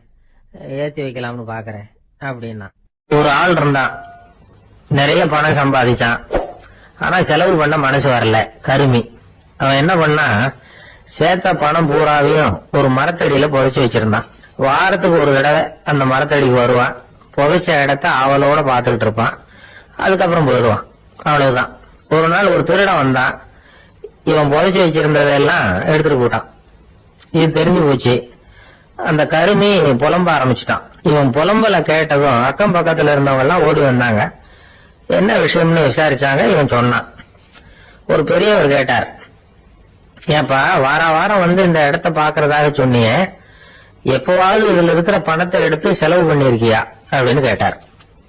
ஏத்தி வைக்கலாம்னு பாக்குறேன் அப்படின்னா. ஒரு ஆள் இருந்தான், நிறைய பணம் சம்பாதிச்சான். ஆனா செலவு பண்ண மனசு வரல, கருமி. அவன் என்ன பண்ணா, சேர்த்த பணம் பூராவையும் ஒரு மரத்தடியில புதைச்சு வச்சிருந்தான். வாரத்துக்கு ஒரு தடவை அந்த மரத்தடிக்கு வருவான். புதைச்ச இடத்த அவளோட பாத்துக்கிட்டு இருப்பான். அதுக்கப்புறம் போயிடுவான். அவ்வளவுதான். ஒரு நாள் ஒரு திருடன் வந்தான். இவன் புதைச்சு வச்சிருந்ததெல்லாம் எடுத்துட்டு போட்டான். இது தெரிஞ்சு போச்சு. அந்த கருமி புலம்ப ஆரம்பிச்சுட்டான். இவன் புலம்பல கேட்டதும் அக்கம் பக்கத்துல இருந்தவங்க எல்லாம் ஓடி வந்தாங்க. என்ன விஷயம்னு விசாரிச்சாங்க. இவன் சொன்னான். ஒரு பெரியவர் கேட்டார், ஏப்பா வார வாரம் வந்து இந்த இடத்த பாக்குறதாக சொன்னியே, எப்பவாவது இதுல இருக்கிற பணத்தை எடுத்து செலவு பண்ணிருக்கியா அப்படின்னு கேட்டார்.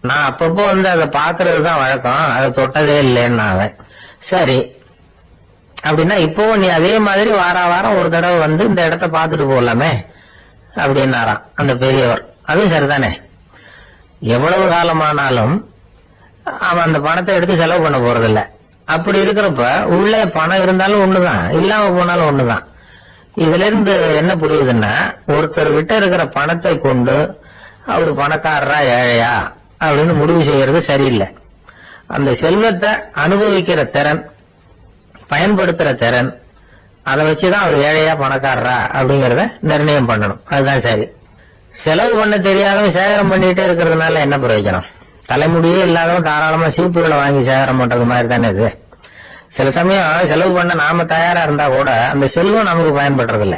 நான் அப்பப்போ வந்து அதை பாக்குறதுதான் வழக்கம், அதை தொட்டதே இல்லைன்னு அவன். சரி அப்படின்னா இப்போ நீ அதே மாதிரி வார வாரம் ஒரு தடவை வந்து இந்த இடத்த பாத்துட்டு போகலாமே அப்படின்னாராம் அந்த பெரியவர். அதுவும் சரிதானே, எவ்வளவு காலமானாலும் அவன் அந்த பணத்தை எடுத்து செலவு பண்ண போறதில்ல. அப்படி இருக்கிறப்ப உள்ளே பணம் இருந்தாலும் ஒண்ணுதான், இல்லாம போனாலும் ஒண்ணுதான். இதுல இருந்து என்ன புரியுதுன்னா, ஒருத்தர் கிட்ட இருக்கிற பணத்தை கொண்டு அவரு பணக்காரரா ஏழையா அப்படின்னு முடிவு செய்யறது சரியில்லை. அந்த செல்வத்தை அனுபவிக்கிற திறன், பயன்படுத்துற திறன், அதை வச்சுதான் அவர் ஏழையா பணக்காரரா அப்படிங்கறத நிர்ணயம் பண்ணணும். அதுதான் சரி. செலவு பண்ண தெரியாதவன் சேகரம் பண்ணிட்டே இருக்கிறதுனால என்ன பிரயோஜனம்? தலைமுடியே இல்லாதவன் தாராளமா சீப்புகளை வாங்கி சேகரம் பண்றது மாதிரி தானே இது. சில சமயம் செலவு பண்ண நாம தயாரா இருந்தா கூட அந்த செல்வம் நமக்கு பயன்படுறது இல்ல.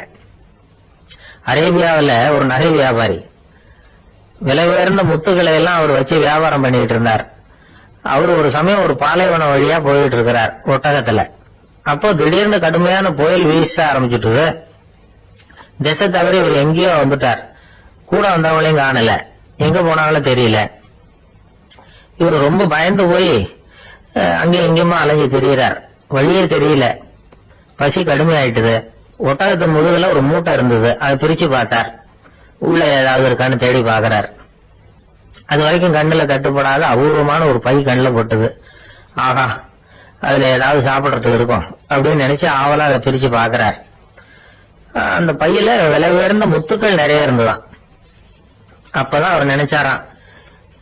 அரேபியாவில் ஒரு நகை வியாபாரி விலை உயர்ந்த முத்துக்களை எல்லாம் அவர் வச்சு வியாபாரம் பண்ணிட்டு இருந்தார். அவர் ஒரு சமயம் ஒரு பாலைவனம் வழியா போயிட்டு இருக்கிறார் ஒட்டகத்துல. அப்போ திடீர்னு கடுமையான புயல் வீச ஆரம்பிச்சுட்டு திசை தவறி இவர் எங்கேயோ வந்துட்டார். கூட வந்தவங்களையும் காணல, எங்க போனாலும் தெரியல. இவர் ரொம்ப பயந்து போய் அங்கேயும் இங்கேயுமா அலைஞ்சு திரியிறார். வழியே தெரியல. பசி கடுமையாயிட்டுது. ஒட்டகத்து முதுகுல ஒரு மூட்டை இருந்தது, அதை பிரிச்சு பார்த்தார். உள்ள ஏதாவது இருக்கான்னு தேடி பாக்குறார். அது வரைக்கும் கண்ணுல தட்டுப்படாத அபூர்வமான ஒரு பை கண்ணுல போட்டது. ஆஹா, அதுல ஏதாவது சாப்பிடறதுக்கு இருக்கும் அப்படின்னு நினைச்சு ஆவலா அதை பிரிச்சு பாக்குறார். அந்த பையில விலை உயர்ந்த முத்துக்கள் நிறைய இருந்ததாம். அப்பதான் அவர் நினைச்சாராம்,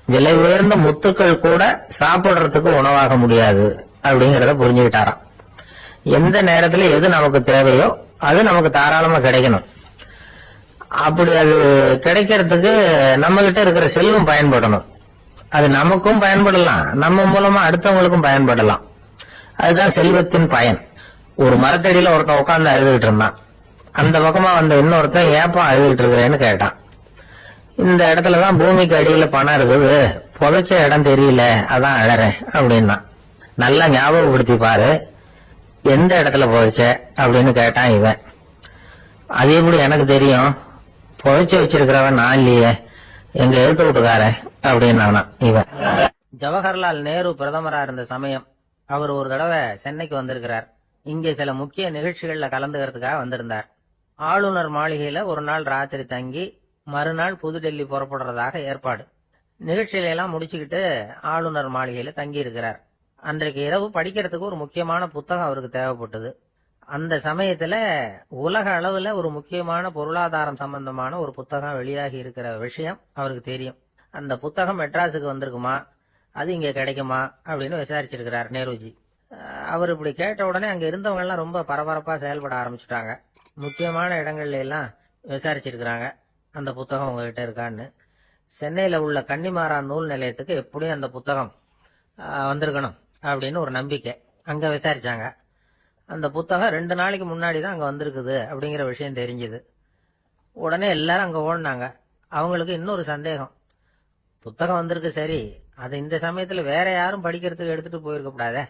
விலை உயர்ந்த முத்துக்கள் கூட சாப்பிடுறதுக்கு உணவாக முடியாது அப்படிங்கறத புரிஞ்சுக்கிட்டாராம். எந்த நேரத்துல எது நமக்கு தேவையோ அது நமக்கு தாராளமா கிடைக்கணும். அப்படி அது கிடைக்கிறதுக்கு நம்ம கிட்ட இருக்கிற செல்வம் பயன்படணும். அது நமக்கும் பயன்படலாம், நம்ம மூலமா அடுத்தவங்களுக்கும் பயன்படலாம். அதுதான் செல்வத்தின் பயன். ஒரு மரத்தடியில ஒருத்தன் உட்கார்ந்து அழுதுகிட்டு இருந்தான். அந்த பக்கமா வந்த இன்னொருத்தன் ஏப்பா அழுதுகிட்டு இருக்கிறேன்னு கேட்டான். இந்த இடத்துலதான் பூமிக்கு அடியில பணம் இருக்குது, புதைச்ச இடம் தெரியல, அதான் அழறேன் அப்படின்னா. நல்லா ஞாபகப்படுத்தி பாரு, எந்த இடத்துல புதைச்ச அப்படின்னு கேட்டான் இவன். அது எப்படி எனக்கு தெரியும், புதைச்சு வச்சிருக்கிறவன் நான் இல்லையே, எங்க எடுத்து விட்டுக்காரன் அப்படின்னானா இவன். ஜவஹர்லால் நேரு பிரதமரா இருந்த சமயம் அவர் ஒரு தடவை சென்னைக்கு வந்திருக்கிறார். இங்கே சில முக்கிய நிகழ்ச்சிகள்ல கலந்துக்கிறதுக்காக வந்திருந்தார். ஆளுநர் மாளிகையில ஒரு நாள் ராத்திரி தங்கி மறுநாள் புதுடெல்லி புறப்படுறதாக ஏற்பாடு. நிகழ்ச்சியில எல்லாம் முடிச்சுக்கிட்டு ஆளுநர் மாளிகையில தங்கி இருக்கிறார். அன்றைக்கு இரவு படிக்கிறதுக்கு ஒரு முக்கியமான புத்தகம் அவருக்கு தேவைப்பட்டது. அந்த சமயத்துல உலக அளவுல ஒரு முக்கியமான பொருளாதாரம் சம்பந்தமான ஒரு புத்தகம் வெளியாகி இருக்கிற விஷயம் அவருக்கு தெரியும். அந்த புத்தகம் மெட்ராஸுக்கு வந்திருக்குமா, அது இங்க கிடைக்குமா அப்படின்னு விசாரிச்சிருக்கிறார் நேருஜி. அவர் இப்படி கேட்ட உடனே அங்க இருந்தவங்க எல்லாம் ரொம்ப பரபரப்பா செயல்பட ஆரம்பிச்சுட்டாங்க. முக்கியமான இடங்கள்ல எல்லாம் விசாரிச்சிருக்கிறாங்க, அந்த புத்தகம் உங்ககிட்ட இருக்கான்னு. சென்னையில உள்ள கன்னிமாரா நூல் நிலையத்துக்கு எப்படியும் அந்த புத்தகம் வந்திருக்கணும் அப்படின்னு ஒரு நம்பிக்கை. அங்க விசாரிச்சாங்க. அந்த புத்தகம் 2 நாளைக்கு முன்னாடி தான் அங்க வந்திருக்குது அப்படிங்கிற விஷயம் தெரிஞ்சது. உடனே எல்லாரும் அங்க ஓடினாங்க. அவங்களுக்கு இன்னொரு சந்தேகம், புத்தகம் வந்திருக்கு சரி, அது இந்த சமயத்துல வேற யாரும் படிக்கிறதுக்கு எடுத்துட்டு போயிருக்க கூடாதே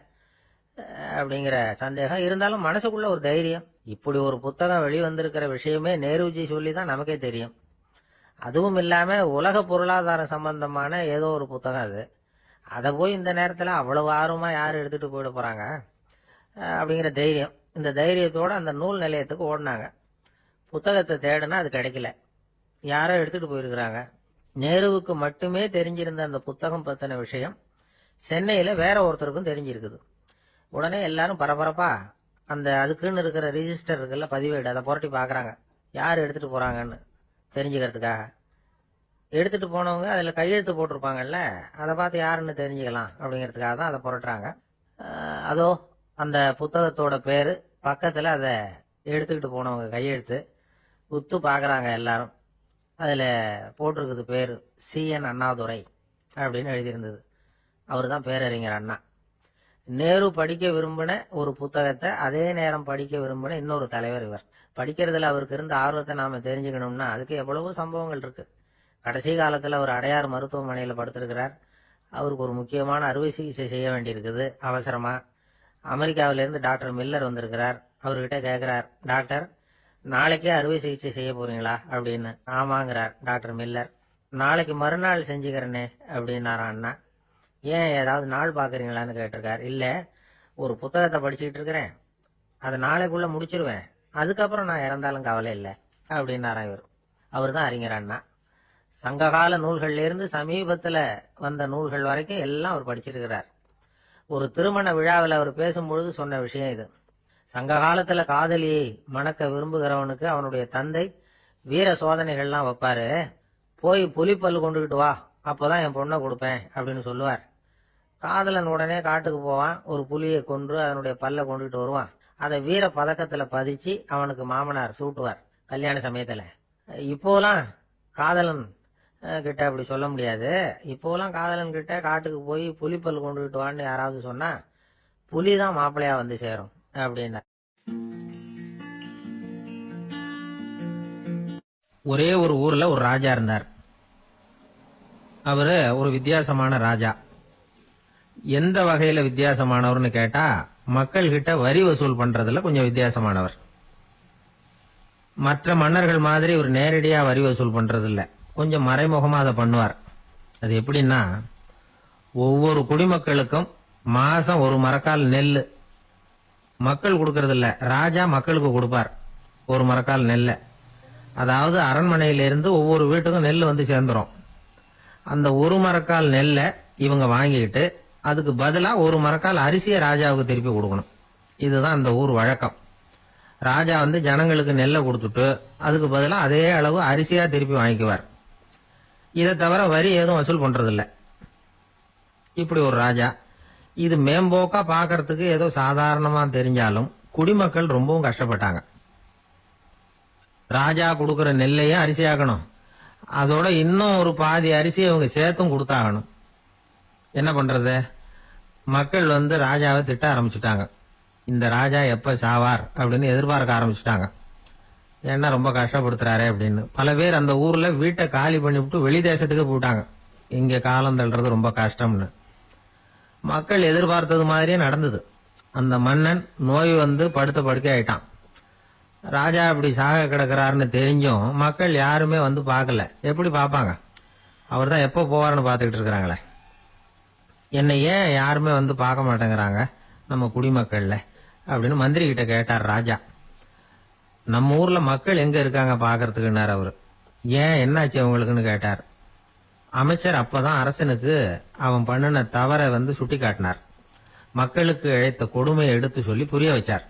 அப்படிங்கிற சந்தேகம் இருந்தாலும் மனசுக்குள்ள ஒரு தைரியம். இப்படி ஒரு புத்தகம் வெளிவந்திருக்கிற விஷயமே நேருஜி சொல்லிதான் நமக்கே தெரியும். அதுவும் இல்லாம உலக பொருளாதாரம் சம்பந்தமான ஏதோ ஒரு புத்தகம் அது. அதை போய் இந்த நேரத்துல அவ்வளவு ஆர்வமா யாரும் எடுத்துட்டு போயிட போறாங்க அப்படிங்கிற தைரியம். இந்த தைரியத்தோட அந்த நூல் நிலையத்துக்கு ஓடினாங்க. புத்தகத்தை தேடுனா அது கிடைக்கல, யாரோ எடுத்துட்டு போயிருக்கிறாங்க. நேருவுக்கு மட்டுமே தெரிஞ்சிருந்த அந்த புத்தகம் பத்தின விஷயம் சென்னையில வேற ஒருத்தருக்கும் தெரிஞ்சிருக்குது. உடனே எல்லாரும் பரபரப்பா அந்த அதுக்குன்னு இருக்கிற ரிஜிஸ்டர் இருக்குல்ல, பதிவேடு, அதை புரட்டி பாக்குறாங்க யார் எடுத்துட்டு போறாங்கன்னு தெரிஞ்சுக்கிறதுக்காக. எடுத்துட்டு போனவங்க அதுல கையெழுத்து போட்டிருப்பாங்கல்ல, அதை பார்த்து யாருன்னு தெரிஞ்சுக்கலாம் அப்படிங்கிறதுக்காக தான் அதை புரட்டுறாங்க. அதோ அந்த புத்தகத்தோட பேரு பக்கத்துல அதை எடுத்துக்கிட்டு போனவங்க கையெழுத்து உத்து பாக்குறாங்க எல்லாரும். அதுல போட்டிருக்குது பேரு CN அண்ணாதுரை அப்படின்னு எழுதியிருந்தது. அவரு தான் பேரறிஞர் அண்ணா. நேரு படிக்க விரும்பின ஒரு புத்தகத்தை அதே நேரம் படிக்க விரும்பின இன்னொரு தலைவர் இவர். படிக்கிறதுல அவருக்கு இருந்த ஆர்வத்தை நாம தெரிஞ்சுக்கணும்னா அதுக்கு எவ்வளவோ சம்பவங்கள் இருக்கு. கடைசி காலத்துல அவர் அடையார் மருத்துவமனையில படுத்திருக்கிறார். அவருக்கு ஒரு முக்கியமான அறுவை சிகிச்சை செய்ய வேண்டியிருக்குது அவசரமா. அமெரிக்காவிலேருந்து டாக்டர் மில்லர் வந்திருக்கிறார். அவர்கிட்ட கேட்கிறார், டாக்டர் நாளைக்கே அறுவை சிகிச்சை செய்ய போறீங்களா அப்படின்னு. ஆமாங்கிறார் டாக்டர் மில்லர். நாளைக்கு மறுநாள் செஞ்சுக்கிறேனே அப்படின்னாராம் அண்ணா. ஏன் ஏதாவது நாள் பாக்குறீங்களான்னு கேட்டிருக்கார். இல்ல, ஒரு புத்தகத்தை படிச்சுக்கிட்டு இருக்கிறேன், அதை நாளைக்குள்ள முடிச்சிருவேன், அதுக்கப்புறம் நான் இறந்தாலும் கவலை இல்லை அப்படின்னாராம் இவர். அவர் தான் அறிஞர் அண்ணா. சங்ககால நூல்கள்ல இருந்து சமீபத்துல வந்த நூல்கள் வரைக்கும் எல்லாம் அவர் படிச்சிருக்கிறார். ஒரு திருமண விழாவில் அவர் பேசும்பொழுது சொன்ன விஷயம் இது. சங்க காலத்துல காதலியை மணக்க விரும்புகிறவனுக்கு அவனுடைய தந்தை வீர சோதனைகள்லாம் வைப்பாரு. போய் புலிப்பல்லு கொண்டுகிட்டு வா, அப்போதான் என் பொண்ணை கொடுப்பேன் அப்படின்னு சொல்லுவார். காதலன் உடனே காட்டுக்கு போவான், ஒரு புலியை கொன்று அதனுடைய பல்ல கொண்டுகிட்டு வருவான். அதை வீர பதக்கத்துல பதிச்சு அவனுக்கு மாமனார் சூட்டுவார் கல்யாண சமயத்துல. இப்போலாம் காதலன் கிட்ட அப்படி சொல்ல முடியாது. இப்போலாம் காதலன் கிட்ட காட்டுக்கு போய் புலிப்பல் கொண்டுகிட்டு வான்னு யாராவது சொன்னா புலிதான் மாப்பிள்ளையா வந்து சேரும் அப்படின்னா. ஒரே ஒரு ஊர்ல ஒரு ராஜா இருந்தார். அவரு ஒரு வித்தியாசமான ராஜா. எந்த வகையில வித்தியாசமானவர்னு கேட்டா, மக்கள் கிட்ட வரி வசூல் பண்றதுல கொஞ்சம் வித்தியாசமானவர். மற்ற மன்னர்கள் மாதிரி இவர் நேரடியா வரி வசூல் பண்றது இல்ல, கொஞ்சம் மறைமுகமா அதை பண்ணுவார். அது எப்படின்னா, ஒவ்வொரு குடிமக்களுக்கும் மாசம் ஒரு மரக்கால் நெல் மக்கள் கொடுக்கறது இல்ல, ராஜா மக்களுக்கு கொடுப்பார் ஒரு மரக்கால் நெல்ல. அதாவது அரண்மனையிலிருந்து ஒவ்வொரு வீட்டுக்கும் நெல் வந்து சேர்ந்துரும். அந்த ஒரு மரக்கால் நெல்ல இவங்க வாங்கிட்டு அதுக்கு பதிலா ஒரு மரக்கால் அரிசியை ராஜாவுக்கு திருப்பி கொடுக்கணும். இதுதான் அந்த ஊர் வழக்கம். ராஜா வந்து ஜனங்களுக்கு நெல்லை கொடுத்துட்டு அதுக்கு பதிலா அதே அளவு அரிசியா திருப்பி வாங்கிக்குவார். இதை தவிர வரி எதுவும் வசூல் பண்றதில்ல. இப்படி ஒரு ராஜா. இது மேம்போக்கா பாக்கிறதுக்கு ஏதோ சாதாரணமா தெரிஞ்சாலும் குடிமக்கள் ரொம்பவும் கஷ்டப்பட்டாங்க. ராஜா கொடுக்கற நெல்லையும் அரிசியாக்கணும், அதோட இன்னும் ஒரு பாதி அரிசியை அவங்க சேர்த்தும் கொடுத்தாகணும். என்ன பண்றது? மக்கள் வந்து ராஜாவை திட்ட ஆரம்பிச்சுட்டாங்க. இந்த ராஜா எப்ப சாவார் அப்படின்னு எதிர்பார்க்க ஆரம்பிச்சுட்டாங்க. ஏன்னா ரொம்ப கஷ்டப்படுத்துறாரு அப்படின்னு. பல பேர் அந்த ஊர்ல வீட்டை காலி பண்ணிவிட்டு வெளி தேசத்துக்கு போயிட்டாங்க, இங்க காலம் தள்ளுறது ரொம்ப கஷ்டம்னு. மக்கள் எதிர்பார்த்தது மாதிரியே நடந்தது. அந்த மன்னன் நோய் வந்து படுத்த படுக்கை ஆயிட்டான். ராஜா இப்படி சாக கிடக்கிறாருன்னு தெரிஞ்சும் மக்கள் யாருமே வந்து பார்க்கல. எப்படி பார்ப்பாங்க? அவர் தான் எப்போ போவார்னு பார்த்துக்கிட்டு இருக்கிறாங்களே. என்னை ஏன் யாருமே வந்து பார்க்க மாட்டேங்கிறாங்க நம்ம குடிமக்கள்ல அப்படின்னு மந்திரி கிட்ட கேட்டார் ராஜா. நம்ம ஊர்ல மக்கள் எங்க இருக்காங்க பாக்கிறதுக்குன்னாரு அவரு. ஏன், என்னாச்சு அவங்களுக்குன்னு கேட்டார். அமைச்சர் அப்பதான் அரசனுக்கு அவன் பண்ணின தவறை வந்து சுட்டி காட்டினார். மக்களுக்கு இழைத்த கொடுமையை எடுத்து சொல்லி புரிய வச்சார்.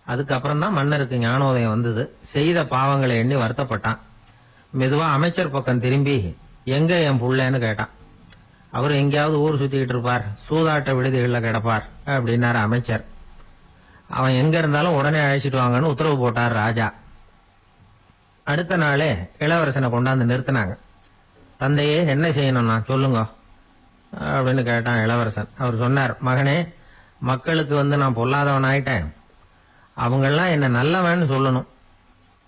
அதுக்கப்புறம் தான் மன்னருக்கு ஞானோதயம் வந்தது. செய்த பாவங்களை எண்ணி வருத்தப்பட்டான். மெதுவா அமைச்சர் பக்கம் திரும்பி, எங்க என் புள்ளன்னு கேட்டான். அவர் எங்கேயாவது ஊர் சுத்திக்கிட்டு இருப்பார், சூதாட்ட விடுதிகள்ல கிடப்பார் அப்படின்னாரு அமைச்சர். அவன் எங்க இருந்தாலும் உடனே அழைச்சிட்டு வாங்கன்னு உத்தரவு போட்டார் ராஜா. அடுத்த நாளே இளவரசனை கொண்டாந்து நிறுத்தினாங்க. தந்தையே, என்ன செய்யணும்னா சொல்லுங்க அப்படின்னு கேட்டான் இளவரசன். அவர் சொன்னார், மகனே, மக்களுக்கு வந்து நான் பொல்லாதவன் ஆயிட்டேன், அவங்கெல்லாம் என்ன நல்லவன்னு சொல்லணும்,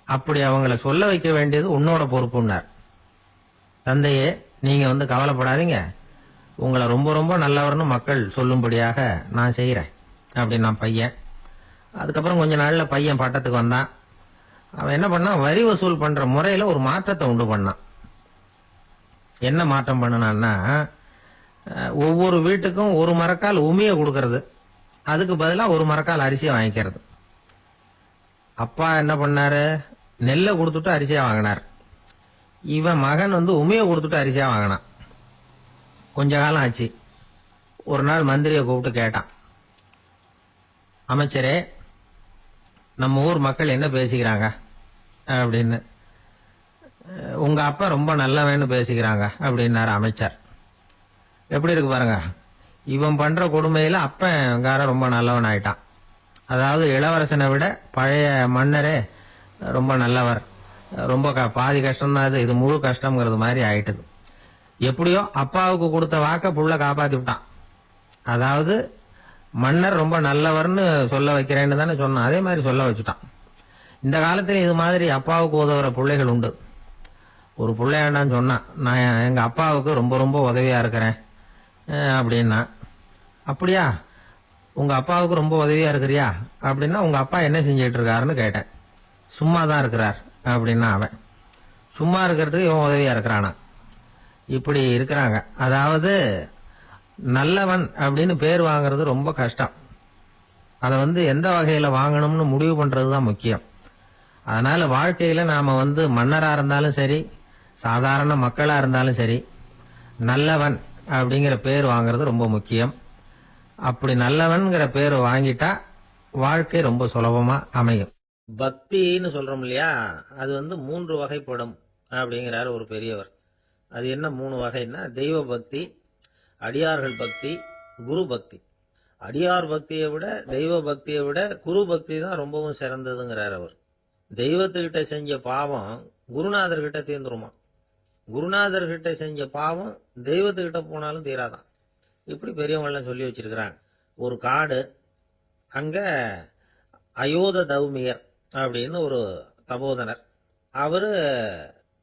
அப்படி அவங்கள சொல்ல வைக்க வேண்டியது உன்னோட பொறுப்புன்னார். தந்தையே, நீங்க வந்து கவலைப்படாதீங்க, உங்களை ரொம்ப ரொம்ப நல்லவர்னு மக்கள் சொல்லும்படியாக நான் செய்யறேன் அப்படின்னு நான் பையன். அதுக்கப்புறம் கொஞ்ச நாள்ல பையன் பட்டத்துக்கு வந்தான். அவன் என்ன பண்ணான், வரி வசூல் பண்ற முறையில ஒரு மாற்றத்தை உண்டு பண்ணான். என்ன மாற்றம் பண்ணனான்னா, ஒவ்வொரு வீட்டுக்கும் ஒரு மரக்கால் உமிய கொடுக்கறது, அதுக்கு பதிலா ஒரு மரக்கால் அரிசியை வாங்கிக்கிறது. அப்பா என்ன பண்ணாரு, நெல்லை கொடுத்துட்டு அரிசியா வாங்கினார். இவன் மகன் வந்து உமிய கொடுத்துட்டு அரிசியா வாங்கினான். கொஞ்ச காலம் ஆச்சு. ஒரு நாள் மந்திரியை கூப்பிட்டு கேட்டான், அமைச்சரே, நம்ம ஊர் மக்கள் என்ன பேசிக்கிறாங்க அப்படின்னு. உங்க அப்பா ரொம்ப நல்லவன்னு பேசிக்கிறாங்க அப்படின்னாரு அமைச்சர். எப்படி இருக்கு பாருங்க, இவன் பண்ற கொடுமையில அப்பங்கார ரொம்ப நல்லவன் ஆயிட்டான். அதாவது இளவரசனை விட பழைய மன்னரே ரொம்ப நல்லவர், ரொம்ப பாதி கஷ்டம் தான் இது முழு கஷ்டம்ங்கிறது மாதிரி ஆயிட்டது. எப்படியோ அப்பாவுக்கு கொடுத்த வாக்க புள்ள காப்பாத்தி விட்டான். அதாவது மன்னர் ரொம்ப நல்லவர்னு சொல்ல வைக்கிறேன்னு தானே சொன்னான், அதே மாதிரி சொல்ல வச்சுட்டான். இந்த காலத்துல இது மாதிரி அப்பாவுக்கு உதவுற பிள்ளைகள் உண்டு. ஒரு பிள்ளையாண்டான்னு சொன்னான், நான் எங்க அப்பாவுக்கு ரொம்ப ரொம்ப உதவியா இருக்கிறேன் அப்படின்னா. அப்படியா, உங்க அப்பாவுக்கு ரொம்ப உதவியா இருக்கிறியா அப்படின்னா, உங்க அப்பா என்ன செஞ்சிட்டு இருக்காருன்னு கேட்டேன். சும்மா தான் இருக்கிறார் அப்படின்னா அவன். சும்மா இருக்கிறதுக்கு இவன் உதவியா இருக்கிறானா? இப்படி இருக்கிறாங்க. அதாவது நல்லவன் அப்படின்னு பேர் வாங்குறது ரொம்ப கஷ்டம். அதை எந்த வகையில வாங்கணும்னு முடிவு பண்றதுதான் முக்கியம். அதனால வாழ்க்கையில நாம மன்னரா இருந்தாலும் சரி, சாதாரண மக்களா இருந்தாலும் சரி, நல்லவன் அப்படிங்கிற பேர் வாங்குறது ரொம்ப முக்கியம். அப்படி நல்லவன்கிற பேர் வாங்கிட்டா வாழ்க்கை ரொம்ப சுலபமா அமையும். பக்தின்னு சொல்றோம் இல்லையா, அது 3 வகைப்படும் அப்படிங்கிறார் ஒரு பெரியவர். அது என்ன 3 வகைன்னா, தெய்வ பக்தி, அடியார்கள் பக்தி, குரு பக்தி. அடியார் பக்தியை விட, தெய்வ பக்தியை விட குரு பக்தி தான் ரொம்பவும் சிறந்ததுங்கிறார் அவர். தெய்வத்துக்கிட்ட செஞ்ச பாவம் குருநாதர்கிட்ட தீர்ந்துருமா, குருநாதர்கிட்ட செஞ்ச பாவம் தெய்வத்துக்கிட்ட போனாலும் தீராதான். இப்படி பெரியவங்களாம் சொல்லி வச்சிருக்கிறாங்க. ஒரு காடு, அங்க அயோத தௌமியர் அப்படின்னு ஒரு தபோதனர், அவரு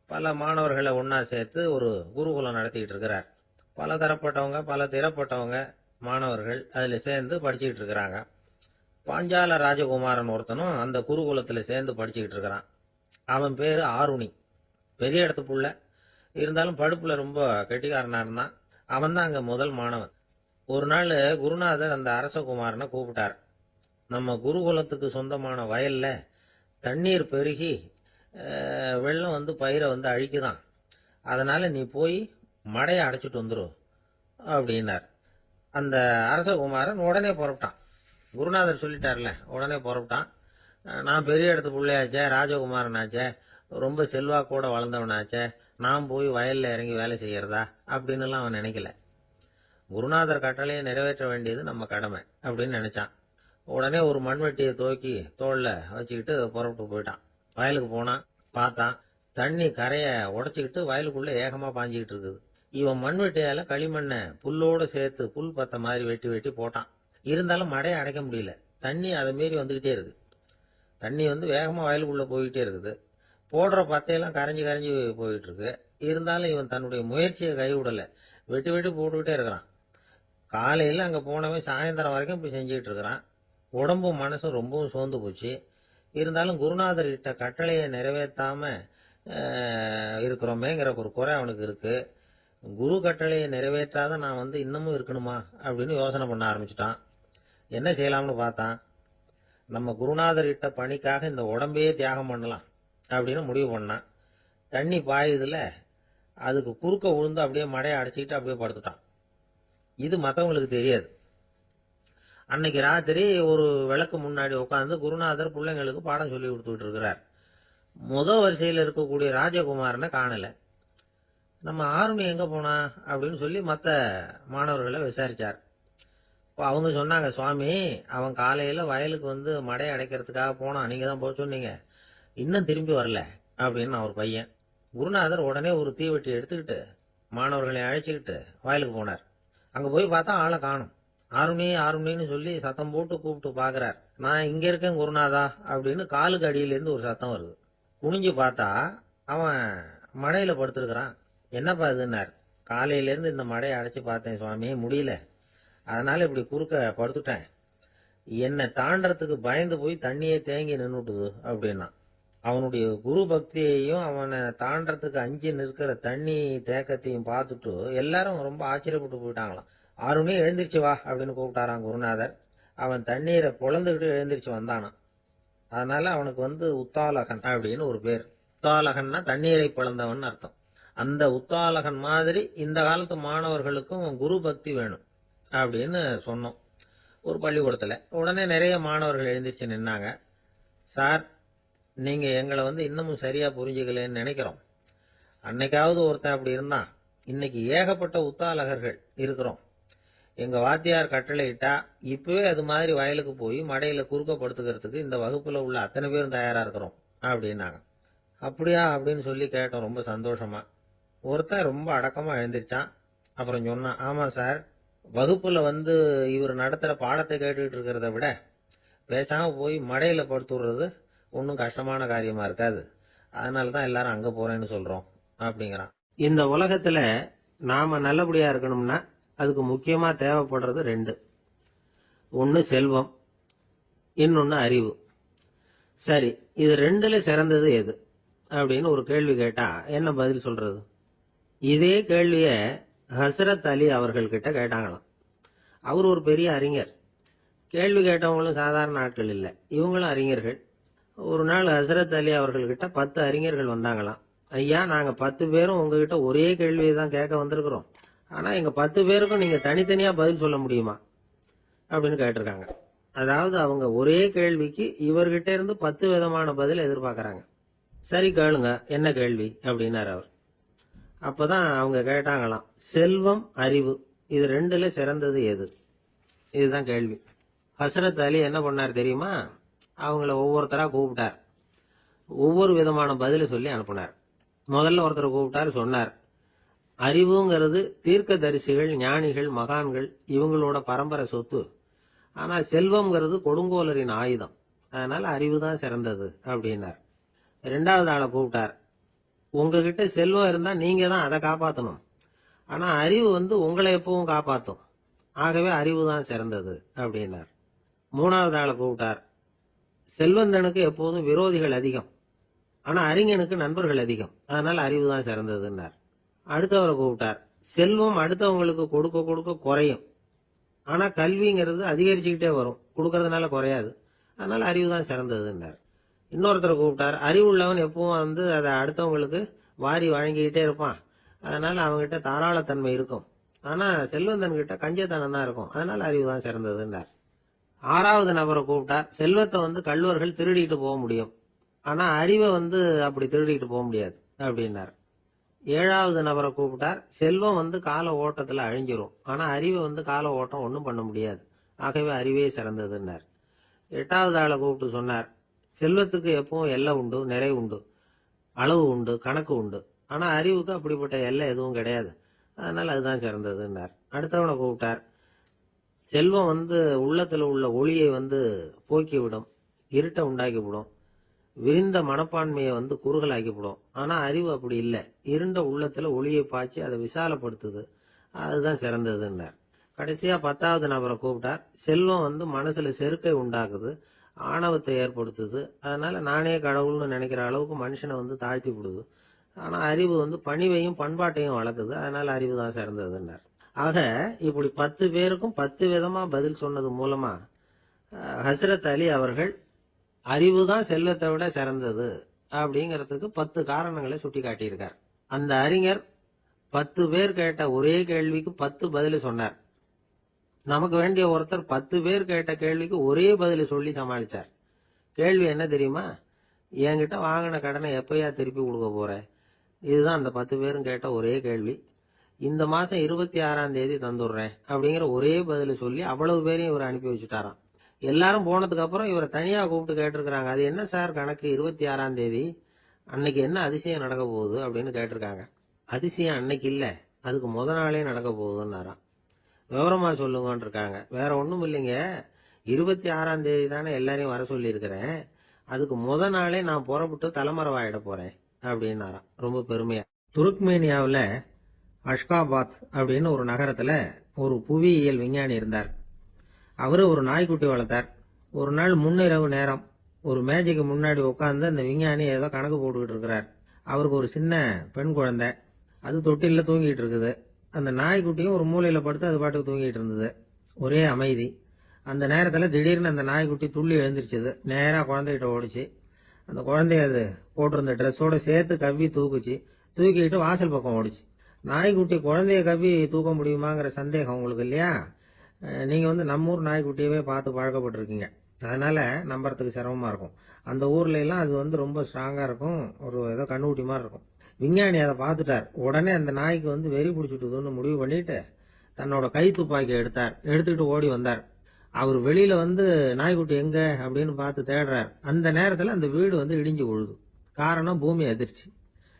பல மாணவர்களை ஒன்னா சேர்த்து ஒரு குருகுலம் நடத்திட்டு இருக்கிறார். பல தரப்பட்டவங்க, பல திறப்பட்டவங்க மாணவர்கள் அதுல சேர்ந்து படிச்சுக்கிட்டு இருக்கிறாங்க. பாஞ்சால ராஜகுமாரன் ஒருத்தனும் அந்த குருகுலத்துல சேர்ந்து படிச்சுக்கிட்டு இருக்கிறான். அவன் பேரு ஆருணி. பெரிய இடத்து புள்ள, இருந்தாலும் படுப்புல ரொம்ப கெட்டிக்காரனா இருந்தான். அவன் தான் அங்க முதல் மாணவன். ஒரு நாள் குருநாதர் அந்த அரசகுமாரனை கூப்பிட்டார். நம்ம குருகுலத்துக்கு சொந்தமான வயல்ல தண்ணீர் பெருகி வெள்ளம் பயிரை அழிக்குதான். அதனால நீ போய் மடையை அடைச்சிட்டு வந்துரு அப்படின்னார். அந்த அரசகுமாரன் உடனே புறப்பட்டான். குருநாதர் சொல்லிட்டார்ல, உடனே புறப்பட்டான். நான் பெரிய இடத்து பிள்ளையாச்சே, ராஜகுமாரனாச்சே, ரொம்ப செல்வாக்கோட வளர்ந்தவனாச்சே, நான் போய் வயல்ல இறங்கி வேலை செய்யறதா அப்படின்னுலாம் அவன் நினைக்கல. குருநாதர் கட்டளையை நிறைவேற்ற வேண்டியது நம்ம கடமை அப்படின்னு நினைச்சான். உடனே ஒரு மண்வெட்டியை தூக்கி தோல்ல வச்சுக்கிட்டு புறப்பட்டு போயிட்டான். வயலுக்கு போனான். பார்த்தான், தண்ணி கரைய உடைச்சுக்கிட்டு வயலுக்குள்ள ஏகமா பாஞ்சிக்கிட்டு இருக்குது. இவன் மண்வெட்டியால களிமண்ணை புல்லோட சேர்த்து புல் பத்த மாதிரி வெட்டி வெட்டி போட்டான். இருந்தாலும் மடையை அடைக்க முடியல. தண்ணி அதை மீறி வந்துகிட்டே இருக்கு. தண்ணி வேகமா வயலுக்குள்ள போய்கிட்டே இருக்குது. போடுற பத்தையெல்லாம் கரைஞ்சி கரைஞ்சி போயிட்டு இருக்கு. இருந்தாலும் இவன் தன்னுடைய முயற்சியை கைவிடல. வெட்டி வெட்டி போட்டுக்கிட்டே இருக்கிறான். காலையில அங்க போனவன் சாயந்தரம் வரைக்கும் இப்படி செஞ்சுக்கிட்டு இருக்கிறான். உடம்பும் மனசும் ரொம்பவும் சோர்ந்து போச்சு. இருந்தாலும் குருநாதர் கிட்ட கட்டளையை நிறைவேற்றாம இருக்கிறோமேங்கிற ஒரு குறை அவனுக்கு இருக்கு. குரு கட்டளையை நிறைவேற்றாத நான் இன்னமும் இருக்கணுமா அப்படின்னு யோசனை பண்ண ஆரம்பிச்சுட்டான். என்ன செய்யலாம்னு பார்த்தான். நம்ம குருநாதர் கிட்ட பணிக்காக இந்த உடம்பையே தியாகம் பண்ணலாம் அப்படின்னு முடிவு பண்ணான். தண்ணி பாயுதுல, அதுக்கு குறுக்க விழுந்து அப்படியே மடையை அடைச்சிக்கிட்டு அப்படியே படுத்துட்டான். இது மற்றவங்களுக்கு தெரியாது. அன்னைக்கு ராத்திரி ஒரு விளக்கு முன்னாடி உட்காந்து குருநாதர் பிள்ளைங்களுக்கு பாடம் சொல்லி கொடுத்துட்டு இருக்கிறார். வரிசையில் இருக்கக்கூடிய ராஜகுமாரனை காணல. நம்ம ஆருணி எங்க போனா அப்படின்னு சொல்லி மற்ற மாணவர்களை விசாரிச்சார். இப்போ அவங்க சொன்னாங்க, சுவாமி, அவன் காலையில வயலுக்கு மடையை அடைக்கிறதுக்காக போனான், நீங்க தான் போக சொன்னீங்க, இன்னும் திரும்பி வரல அப்படின்னு அவர் பையன். குருநாதர் உடனே ஒரு தீவெட்டி எடுத்துக்கிட்டு மாணவர்களை அழைச்சிக்கிட்டு வயலுக்கு போனார். அங்க போய் பார்த்தா ஆளை காணும். ஆருணி ஆருணின்னு சொல்லி சத்தம் போட்டு கூப்பிட்டு பாக்குறார். நான் இங்க இருக்கேன் குருநாதா அப்படின்னு காலுக்கு அடியிலேருந்து ஒரு சத்தம் வருது. குனிஞ்சு பார்த்தா அவன் மடையில படுத்திருக்கிறான். என்னப்பா இதுன்னார். காலையிலேருந்து இந்த மடையை அடைச்சு பார்த்தேன் சுவாமி, முடியல, அதனால இப்படி குறுக்க படுத்துட்டேன். என்னை தாண்டறதுக்கு பயந்து போய் தண்ணியே தேங்கி நின்னுட்டுது அப்படின்னா. அவனுடைய குரு பக்தியையும் அவனை தாண்டறதுக்கு அஞ்சு நிற்கிற தண்ணி தேக்கத்தையும் பார்த்துட்டு எல்லாரும் ரொம்ப ஆச்சரியப்பட்டு போயிட்டாங்களாம். ஆருணி எழுந்திருச்சு வா அப்படின்னு கூப்பிட்டாராம் குருநாதர். அவன் தண்ணீரை பொழந்துகிட்டு எழுந்திருச்சு வந்தானான். அதனால அவனுக்கு உத்தாலகன் அப்படின்னு ஒரு பேர். உத்தாலகன்னா தண்ணீரை பிளந்தவன் அர்த்தம். அந்த உத்தாலகன் மாதிரி இந்த காலத்து மாணவர்களுக்கும் குரு பக்தி வேணும் அப்படின்னு சொன்னோம் ஒரு பள்ளிக்கூடத்துல. உடனே நிறைய மாணவர்கள் எழுந்திருச்சு நின்னாங்க. சார், நீங்க எங்களை இன்னமும் சரியா புரிஞ்சுக்கலன்னு நினைக்கிறோம். அன்னைக்காவது ஒருத்தன் அப்படி இருந்தான், இன்னைக்கு ஏகப்பட்ட உத்தாலகர்கள் இருக்கிறோம். எங்க வாத்தியார் கட்டளையிட்டா இப்பவே அது மாதிரி வயலுக்கு போய் மடையில குறுக்கப்படுத்துக்கிறதுக்கு இந்த வகுப்புல உள்ள அத்தனை பேரும் தயாரா இருக்கிறோம் அப்படின்னாங்க. அப்படியா அப்படின்னு சொல்லி கேட்டோம் ரொம்ப சந்தோஷமா. ஒருத்தன் ரொம்ப அடக்கமா எழுந்திருச்சான். அப்புறம் சொன்னான், ஆமா சார், வகுப்புல இவர் நடத்துற பாடத்தை கேட்டுக்கிட்டு இருக்கிறத விட பேசாம போய் மடையில படுத்துடுறது ஒன்றும் கஷ்டமான காரியமா இருக்காது, அதனாலதான் எல்லாரும் அங்க போறேன்னு சொல்றோம் அப்படிங்கிறான். இந்த உலகத்துல நாம நல்லபடியா இருக்கணும்னா அதுக்கு முக்கியமா தேவைப்படுறது ரெண்டு. ஒன்னு செல்வம், இன்னொன்னு அறிவு. சரி, இது ரெண்டுல சிறந்தது எது அப்படின்னு ஒரு கேள்வி கேட்டா என்ன பதில் சொல்றது? இதே கேள்விய ஹசரத் அலி அவர்கள் கிட்ட கேட்டாங்களாம். அவர் ஒரு பெரிய அறிஞர். கேள்வி கேட்டவங்களும் சாதாரண ஆட்கள் இல்லை, இவங்களும் அறிஞர்கள். ஒரு நாள் ஹசரத் அலி அவர்கள்கிட்ட 10 அறிஞர்கள் வந்தாங்களாம். ஐயா, நாங்க 10 பேரும் உங்ககிட்ட ஒரே கேள்வியை தான் கேட்க வந்திருக்கிறோம். ஆனா எங்க 10 பேருக்கும் நீங்க தனித்தனியா பதில் சொல்ல முடியுமா அப்படின்னு கேட்டிருக்காங்க. அதாவது அவங்க ஒரே கேள்விக்கு இவர்கிட்ட இருந்து 10 விதமான பதில் எதிர்பார்க்கறாங்க. சரி கேளுங்க, என்ன கேள்வி அப்படின்னாரு அவர். அப்பதான் அவங்க கேட்டாங்களாம், செல்வம் அறிவு இது ரெண்டுல சிறந்தது எது? இதுதான் கேள்வி. ஹசரத் அலி என்ன பண்ணார் தெரியுமா? அவங்கள ஒவ்வொருத்தரா கூப்பிட்டார். ஒவ்வொரு விதமான பதில சொல்லி அனுப்புனார். முதல்ல ஒருத்தரை கூப்பிட்டார், சொன்னார், அறிவுங்கிறது தீர்க்கதரிசிகள், ஞானிகள், மகான்கள் இவங்களோட பரம்பரை சொத்து. ஆனா செல்வம்ங்கிறது கொடுங்கோலரின் ஆயுதம். அதனால அறிவு தான் சிறந்தது அப்படின்னார். ரெண்டாவது ஆளை கூப்பிட்டார். உங்ககிட்ட செல்வம் இருந்தா நீங்க தான் அதை காப்பாற்றணும். ஆனா அறிவு உங்களை எப்பவும் காப்பாற்றும். ஆகவே அறிவு தான் சிறந்தது அப்படின்னார். மூணாவது ஆளை கூப்பிட்டார். செல்வந்தனுக்கு எப்போதும் விரோதிகள் அதிகம், ஆனா அறிஞனுக்கு நண்பர்கள் அதிகம். அதனால அறிவு தான் சிறந்ததுன்னார். அடுத்தவரை கூப்பிட்டார். செல்வம் அடுத்தவங்களுக்கு கொடுக்க கொடுக்க குறையும், ஆனா கல்விங்கிறது அதிகரிச்சுக்கிட்டே வரும், கொடுக்கறதுனால குறையாது. அதனால அறிவு தான் சிறந்ததுன்னார். இன்னொருத்தரை கூப்பிட்டார். அறிவுள்ளவன் எப்பவும் அதை அடுத்தவங்களுக்கு வாரி வழங்கிக்கிட்டே இருப்பான். அதனால அவங்ககிட்ட தாராளத்தன்மை இருக்கும். ஆனா செல்வந்தன் கிட்ட கஞ்சத்தனம் தான் இருக்கும். அதனால அறிவு தான் சிறந்ததுன்னார். ஆறாவது நபரை கூப்பிட்டார். செல்வத்தை கள்வர்கள் திருடிட்டு போக முடியும், ஆனா அறிவை அப்படி திருடிட்டு போக முடியாது அப்படின்னார். ஏழாவது நபரை கூப்பிட்டார். செல்வம் கால ஓட்டத்துல அழிஞ்சிரும், ஆனா அறிவை கால ஓட்டம் ஒன்றும் பண்ண முடியாது. ஆகவே அறிவே சிறந்ததுன்னார். எட்டாவது ஆளை கூப்பிட்டு சொன்னார், செல்வத்துக்கு எப்பவும் எல்லை உண்டு, நிறை உண்டு, அளவு உண்டு, கணக்கு உண்டு. ஆனா அறிவுக்கு அப்படிப்பட்ட எல்லை எதுவும் கிடையாது. அதனால அதுதான் சிறந்ததுன்னார். அடுத்தவனை கூப்பிட்டார். செல்வம் உள்ளத்துல உள்ள ஒளியை போக்கிவிடும், இருட்டை உண்டாக்கிவிடும், விரிந்த மனப்பான்மையை குறுகலாக்கிவிடும். ஆனா அறிவு அப்படி இல்லை, இருண்ட உள்ளத்துல ஒளியை பாய்ச்சி அதை விசாலப்படுத்துது. அதுதான் சிறந்ததுன்னார். கடைசியா 10வது நபரை கூப்பிட்டார். செல்வம் மனசுல செருக்கை உண்டாக்குது, ஆணவத்தை ஏற்படுத்துது. அதனால நானே கடவுள்னு நினைக்கிற அளவுக்கு மனுஷனை தாழ்த்தி விடுது. ஆனா அறிவு பணிவையும் பண்பாட்டையும் வளர்க்குது. அதனால அறிவு தான் சிறந்ததுன்னார். ஆக இப்படி 10 பேருக்கும் 10 விதமா பதில் சொன்னது மூலமா ஹசரத் அலி அவர்கள் அறிவு தான் செல்வத்தை விட சிறந்தது அப்படிங்கறதுக்கு 10 காரணங்களை சுட்டி காட்டியிருக்கார். அந்த அறிஞர் 10 பேர் கேட்ட ஒரே கேள்விக்கு 10 பதில் சொன்னார். நமக்கு வேண்டிய ஒருத்தர் 10 பேர் கேட்ட கேள்விக்கு ஒரே பதில சொல்லி சமாளிச்சார். கேள்வி என்ன தெரியுமா? என்கிட்ட வாங்கின கடனை எப்பயா திருப்பி கொடுக்க போற? இதுதான் அந்த 10 பேரும் கேட்ட ஒரே கேள்வி. இந்த மாசம் 26ஆம் தேதி தந்துடுறேன் அப்படிங்கிற ஒரே பதில சொல்லி அவ்வளவு பேரையும் இவர் அனுப்பி வச்சுட்டாராம். எல்லாரும் போனதுக்கு அப்புறம் இவரை தனியா கூப்பிட்டு கேட்டிருக்காங்க. அது என்ன சார் கணக்கு, 26ஆம் தேதி அன்னைக்கு என்ன அதிசயம் நடக்க போகுது அப்படின்னு கேட்டிருக்காங்க. அதிசயம் அன்னைக்கு இல்ல, அதுக்கு முத நாளே நடக்க போகுதுன்னாராம். விவரமா சொல்லுங்கன்னு இருக்காங்க. வேற ஒண்ணும் இல்லைங்க, 26ஆம் தேதி தானே எல்லாரையும் வர சொல்லி இருக்கிறேன், அதுக்கு முத நாளே நான் புறப்பட்டு தலைமறைவாயிட போறேன் அப்படின்னாராம் ரொம்ப பெருமையா. துருக்மேனியாவுல அஷ்காபாத் அப்படின்னு ஒரு நகரத்துல ஒரு புவியியல் விஞ்ஞானி இருந்தார். அவரு ஒரு நாய்க்குட்டி வளர்த்தார். ஒரு நாள் முன்னிரவு நேரம் ஒரு மேஜைக்கு முன்னாடி உட்கார்ந்து அந்த விஞ்ஞானி ஏதோ கணக்கு போட்டுக்கிட்டு இருக்கிறார். அவருக்கு ஒரு சின்ன பெண் குழந்தை, அது தொட்டில தூங்கிட்டு இருக்குது. அந்த நாய்க்குட்டியும் ஒரு மூலையில படுத்து அது பாட்டுக்கு தூங்கிட்டு இருந்தது. ஒரே அமைதி. அந்த நேரத்துல திடீர்னு அந்த நாய்க்குட்டி துள்ளி எழுந்திருச்சுது. நேரா குழந்தைகிட்ட ஓடிச்சு. அந்த குழந்தைய அது போட்டிருந்த ட்ரெஸ்ஸோட சேர்த்து கவ்வி தூக்குச்சு. தூக்கிட்டு வாசல் பக்கம் ஓடிச்சு. நாய்க்குட்டி குழந்தைய கவ்வி தூக்க முடியுமாங்கிற சந்தேகம் உங்களுக்கு இல்லையா? நீங்க நம்ம ஊர் நாய்க்குட்டியவே பார்த்து பழக்கப்பட்டிருக்கீங்க, அதனால நம்புறதுக்கு சிரமமா இருக்கும். அந்த ஊர்ல எல்லாம் அது ரொம்ப ஸ்ட்ராங்கா இருக்கும், ஒரு ஏதோ கண்ணுக்குட்டி மாதிரி இருக்கும். விஞ்ஞானி அதை பார்த்துட்டார். உடனே அந்த நாய்க்கு வெறி பிடிச்சிட்டுதுன்னு முடிவு பண்ணிட்டு தன்னோட கை துப்பாக்கி எடுத்துக்கிட்டு ஓடி வந்தார். அவர் வெளியில நாய்க்குட்டி எங்க அப்படின்னு பார்த்து தேடுறார். அந்த நேரத்துல அந்த வீடு இடிஞ்சு விழுது. காரணம் பூமி அதிர்ச்சி.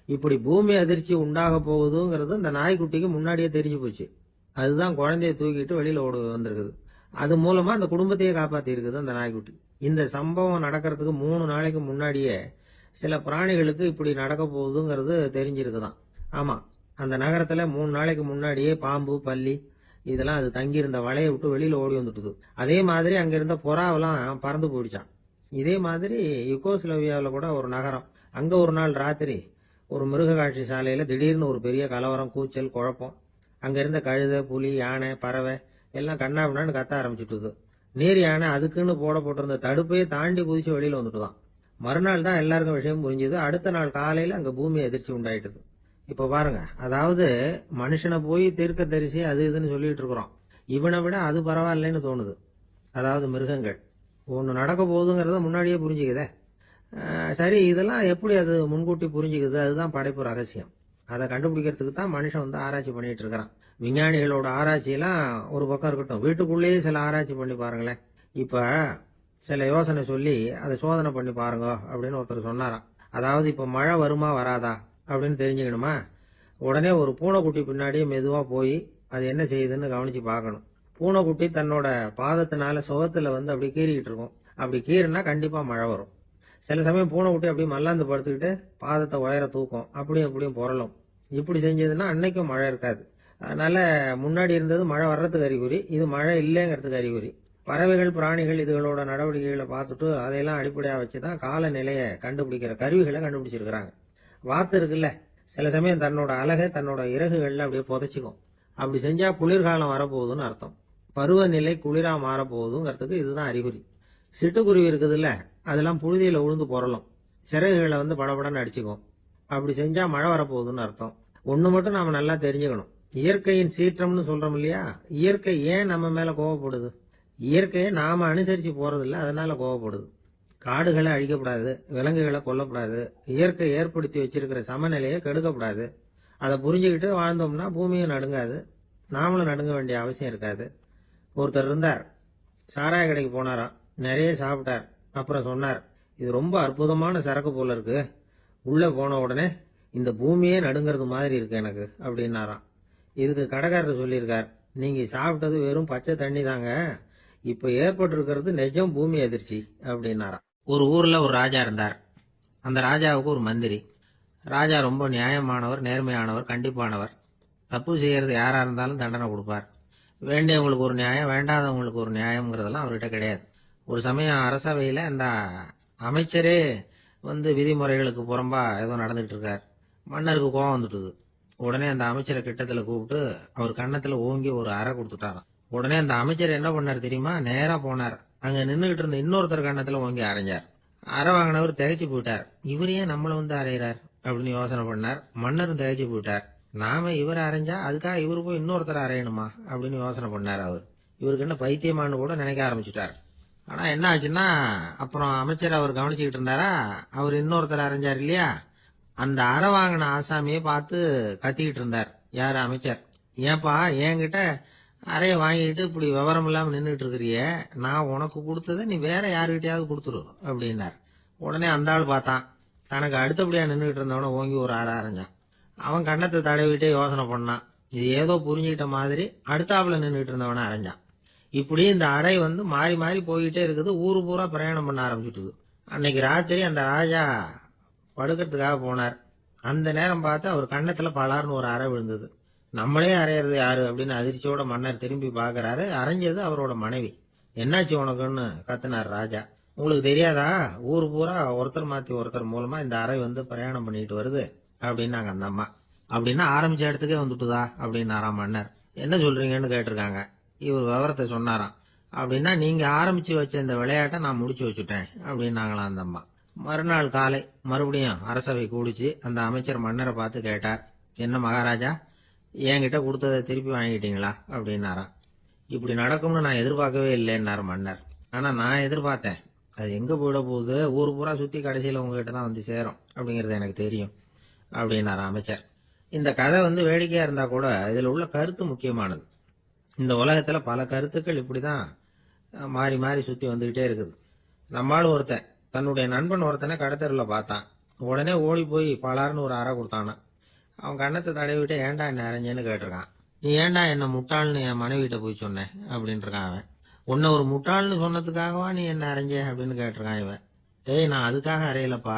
இப்படி பூமி அதிர்ச்சி உண்டாக போகுதுங்கிறது அந்த நாய்க்குட்டிக்கு முன்னாடியே தெரிஞ்சு போச்சு. அதுதான் குழந்தைய தூக்கிட்டு வெளியில ஓடி வந்திருக்குது. அது மூலமா அந்த குடும்பத்தையே காப்பாத்தி இருக்குது அந்த நாய்க்குட்டி. இந்த சம்பவம் நடக்கிறதுக்கு 3 நாளைக்கு முன்னாடியே சில பிராணிகளுக்கு இப்படி நடக்க போகுதுங்கிறது தெரிஞ்சிருக்குதான். ஆமா, அந்த நகரத்துல 3 நாளைக்கு முன்னாடியே பாம்பு, பல்லி இதெல்லாம் அது தங்கியிருந்த வலையை விட்டு வெளியில ஓடி வந்துட்டுது. அதே மாதிரி அங்க இருந்த புறாவெல்லாம் பறந்து போயிடுச்சான். இதே மாதிரி யுகோஸ்லோவியாவில் கூட ஒரு நகரம், அங்க ஒரு நாள் ராத்திரி ஒரு மிருக காட்சி சாலையில திடீர்னு ஒரு பெரிய கலவரம், கூச்சல், குழப்பம். அங்க இருந்த கழுதை, புலி, யானை, பறவை எல்லாம் கண்ணாபின்னான்னு கத்த ஆரம்பிச்சுட்டுது. நீர் யானை அதுக்குன்னு போட்டிருந்த தடுப்பையே தாண்டி குதிச்சு வெளியில வந்துட்டுதான். மறுநாள் தான் எல்லாருக்கும் விஷயம் புரிஞ்சுது. அடுத்த நாள் காலையில அங்க பூமி எதிர்ச்சி உண்டாயிட்டுது. இப்ப பாருங்க, அதாவது மனுஷனை போய் தீர்க்க தரிசி அது இதுன்னு சொல்லிட்டு இருக்கிறோம். இவனை விட அது பரவாயில்லைன்னு தோணுது. அதாவது மிருகங்கள் ஒண்ணு நடக்க போகுதுங்கிறத முன்னாடியே புரிஞ்சுக்குதே. சரி, இதெல்லாம் எப்படி அது முன்கூட்டி புரிஞ்சுக்குது? அதுதான் படைப்பு ரகசியம். அதை கண்டுபிடிக்கிறதுக்கு தான் மனுஷன் வந்து ஆராய்ச்சி பண்ணிட்டு இருக்கிறான். விஞ்ஞானிகளோட ஆராய்ச்சி எல்லாம் ஒரு பக்கம் இருக்கட்டும், வீட்டுக்குள்ளேயே சில ஆராய்ச்சி பண்ணி பாருங்களேன். இப்ப சில யோசனை சொல்லி அதை சோதனை பண்ணி பாருங்க அப்படின்னு ஒருத்தர் சொன்னாராம். அதாவது இப்ப மழை வருமா வராதா அப்படின்னு தெரிஞ்சுக்கணுமா, உடனே ஒரு பூனைக்குட்டி பின்னாடியே மெதுவா போய் அது என்ன செய்யுதுன்னு கவனிச்சு பார்க்கணும். பூனைக்குட்டி தன்னோட பாதத்தினால சுகத்துல வந்து அப்படி கீறிக்கிட்டு இருக்கும். அப்படி கீறினா கண்டிப்பா மழை வரும். சில சமயம் பூனைக்குட்டி அப்படி மல்லாந்து படுத்துக்கிட்டு பாதத்தை உயர தூக்கும், அப்படியும் அப்படியும் புரளும். இப்படி செஞ்சதுன்னா அன்னைக்கும் மழை இருக்காது. அதனால முன்னாடி இருந்தது மழை வர்றதுக்கு அறிகுறி, இது மழை இல்லைங்கிறதுக்கு அறிகுறி. பறவைகள், பிராணிகள் இதுகளோட நடவடிக்கைகளை பார்த்துட்டு அதையெல்லாம் அடிப்படையா வச்சுதான் காலநிலையை கண்டுபிடிக்கிற கருவிகளை கண்டுபிடிச்சிருக்கிறாங்க. வாத்து இருக்குல்ல, சில சமயம் தன்னோட அழகை தன்னோட இறகுகள்ல அப்படியே புதைச்சிக்கும். அப்படி செஞ்சா குளிர்காலம் வரப்போகுதுன்னு அர்த்தம். பருவநிலை குளிரா மாறப்போகுதுங்கிறதுக்கு இதுதான் அறிகுறி. சிட்டுக்குருவி இருக்குதுல்ல, அதெல்லாம் புழுதியில உழுந்து புரளும், சிறகுகளை வந்து படபடன்னு அடிச்சுக்கும். அப்படி செஞ்சா மழை வரப்போகுதுன்னு அர்த்தம். ஒண்ணு மட்டும் நாம நல்லா தெரிஞ்சுக்கணும், இயற்கையின் சீற்றம்னு சொல்றோம் இல்லையா, இயற்கை ஏன் நம்ம மேல கோவப்படுது? இயற்கையை நாம அனுசரிச்சு போறது இல்ல, அதனால கோவப்படுது. காடுகளை அழிக்கப்படாது, விலங்குகளை கொல்லப்படாது, இயற்கை ஏற்படுத்தி வச்சிருக்கிற சமநிலையை கெடுக்கப்படாது. அதை புரிஞ்சுக்கிட்டு வாழ்ந்தோம்னா பூமியும் நடுங்காது, நாமளும் நடுங்க வேண்டிய அவசியம் இருக்காது. ஒருத்தர் இருந்தார், சாராய கடைக்கு போனாராம், நிறைய சாப்பிட்டார். அப்புறம் சொன்னார், இது ரொம்ப அற்புதமான சரக்கு போல இருக்கு, உள்ள போன உடனே இந்த பூமியே நடுங்கிறது மாதிரி இருக்கு எனக்கு அப்படின்னாராம். இதுக்கு கடைக்காரர் சொல்லியிருக்கார், நீங்க சாப்பிட்டது வெறும் பச்சை தண்ணி தாங்க, இப்ப ஏற்பட்டு இருக்கிறது நிஜம் பூமி அதிர்ச்சி அப்படின்னாராம். ஒரு ஊர்ல ஒரு ராஜா இருந்தார். அந்த ராஜாவுக்கு ஒரு மந்திரி. ராஜா ரொம்ப நியாயமானவர், நேர்மையானவர், கண்டிப்பானவர். தப்பு செய்யறது யாரா இருந்தாலும் தண்டனை கொடுப்பார். வேண்டியவங்களுக்கு ஒரு நியாயம், வேண்டாதவங்களுக்கு ஒரு நியாயம்ங்கிறதெல்லாம் அவர்கிட்ட கிடையாது. ஒரு சமயம் அரசவையில அந்த அமைச்சரே வந்து விதிமுறைகளுக்கு புறம்பா ஏதோ நடந்துட்டு இருக்கார். மன்னருக்கு கோபம் வந்துட்டுது. உடனே அந்த அமைச்சரை கிட்டத்துல கூப்பிட்டு அவர் கன்னத்துல ஓங்கி ஒரு அறை கொடுத்துட்டாராம். உடனே அந்த அமைச்சர் என்ன பண்ணார் தெரியுமா, நேரா போனார், அங்க நின்றுகிட்டு இருந்த இன்னொருத்தர் கன்னத்துல ஓங்கி அரைஞ்சார். அரை வாங்கினவர் திகைச்சு போயிட்டார். இவர் ஏன் நம்மள வந்து அரைகிறார் அப்படின்னு யோசனை பண்ணார். மன்னரும் திகைச்சு போயிட்டார். நாம இவரை அரைஞ்சா அதுக்காக இவரு போய் இன்னொருத்தர் அரையணுமா அப்படின்னு யோசனை பண்ணார். அவர் இவருக்கு என்ன பைத்தியமானு கூட நினைக்க ஆரம்பிச்சுட்டார். ஆனா என்ன ஆச்சுன்னா, அப்புறம் அமைச்சர் அவர் கவனிச்சுக்கிட்டு இருந்தாரா, அவர் இன்னொருத்தர் அரைஞ்சார் இல்லையா, அந்த அரை வாங்கின ஆசாமியை பார்த்து கத்திக்கிட்டு இருந்தார். யாரு? அமைச்சர். ஏன்பா என்கிட்ட அறைய வாங்கிட்டு இப்படி விவரம் இல்லாம நின்றுட்டு இருக்கிறிய, நான் உனக்கு கொடுத்ததை நீ வேற யாருகிட்டயாவது கொடுத்துரு அப்படின்னார். உடனே அந்த ஆள் பார்த்தான், தனக்கு அடுத்தபடியா நின்றுட்டு இருந்தவன ஓங்கி ஒரு அரை அரைஞ்சான். அவன் கண்ணத்தை தடவிட்டே யோசனை பண்ணான். இது ஏதோ புரிஞ்சுக்கிட்ட மாதிரி அடுத்தாப்புல நின்றுட்டு இருந்தவன அரைஞ்சான். இப்படி இந்த அறை வந்து மாறி மாறி போய்கிட்டே இருக்குது. ஊரு பூரா பிரயாணம் பண்ண ஆரம்பிச்சுட்டுது. அன்னைக்கு ராத்திரி அந்த ராஜா படுக்கிறதுக்காக போனார். அந்த நேரம் பார்த்து அவர் கண்ணத்துல பலார்னு ஒரு அறை விழுந்தது. நம்மளே அறையிறது யாரு அப்படின்னு அதிர்ச்சியோட மன்னர் திரும்பி பாக்குறாரு. அரைஞ்சது அவரோட மனைவி. என்னாச்சு உனக்குன்னு கத்துனார் ராஜா. உங்களுக்கு தெரியாதா, ஊரு பூரா ஒருத்தர் மாத்தி ஒருத்தர் மூலமா இந்த அறை வந்து பிரயாணம் பண்ணிட்டு வருது அப்படின்னாங்க அந்த அம்மா. அப்படின்னா ஆரம்பிச்ச இடத்துக்கே வந்துட்டுதா அப்படின்னாராம் மன்னர். என்ன சொல்றீங்கன்னு கேட்டிருக்காங்க. இவர் விவரத்தை சொன்னாராம். அப்படின்னா நீங்க ஆரம்பிச்சு வச்ச இந்த விளையாட்டை நான் முடிச்சு வச்சுட்டேன் அப்படின்னாங்களாம் அந்த அம்மா. மறுநாள் காலை மறுபடியும் அரசவை கூடிச்சு. அந்த அமைச்சர் மன்னரை பார்த்து கேட்டார், என்ன மகாராஜா, என்கிட்ட கொடுத்ததை திருப்பி வாங்கிட்டீங்களா அப்படின்னாராம். இப்படி நடக்கும்னு நான் எதிர்பார்க்கவே இல்லைன்னாரு மன்னர். ஆனா நான் எதிர்பார்த்தேன். அது எங்க போயிட போகுது, ஊர் பூரா சுத்தி கடைசியில உங்ககிட்ட தான் வந்து சேரும் அப்படிங்கறது எனக்கு தெரியும் அப்படின்னாரு அமைச்சர். இந்த கதை வந்து வேடிக்கையா இருந்தா கூட இதுல உள்ள கருத்து முக்கியமானது. இந்த உலகத்துல பல கருத்துக்கள் இப்படிதான் மாறி மாறி சுத்தி வந்துகிட்டே இருக்குது. நம்மாலும் ஒருத்தன் தன்னுடைய நண்பன் ஒருத்தனை கடத்தெருல பார்த்தான். உடனே ஓடி போய் பலார்னு ஒரு அறை கொடுத்தானா. அவன் கண்ணத்தை தடவிட்டு ஏன்டா என்ன அரைஞ்சேன்னு கேட்டிருக்கான். நீ ஏன்டா என்ன முட்டாள்னு என் மனைவிட்ட போய் சொன்னேன் அப்படின்னு இருக்கான் அவன். உன்னை ஒரு முட்டாள்னு சொன்னதுக்காகவா நீ என்ன அரைஞ்ச அப்படின்னு கேட்டிருக்கான் இவன். ஏய், நான் அதுக்காக அறையலப்பா,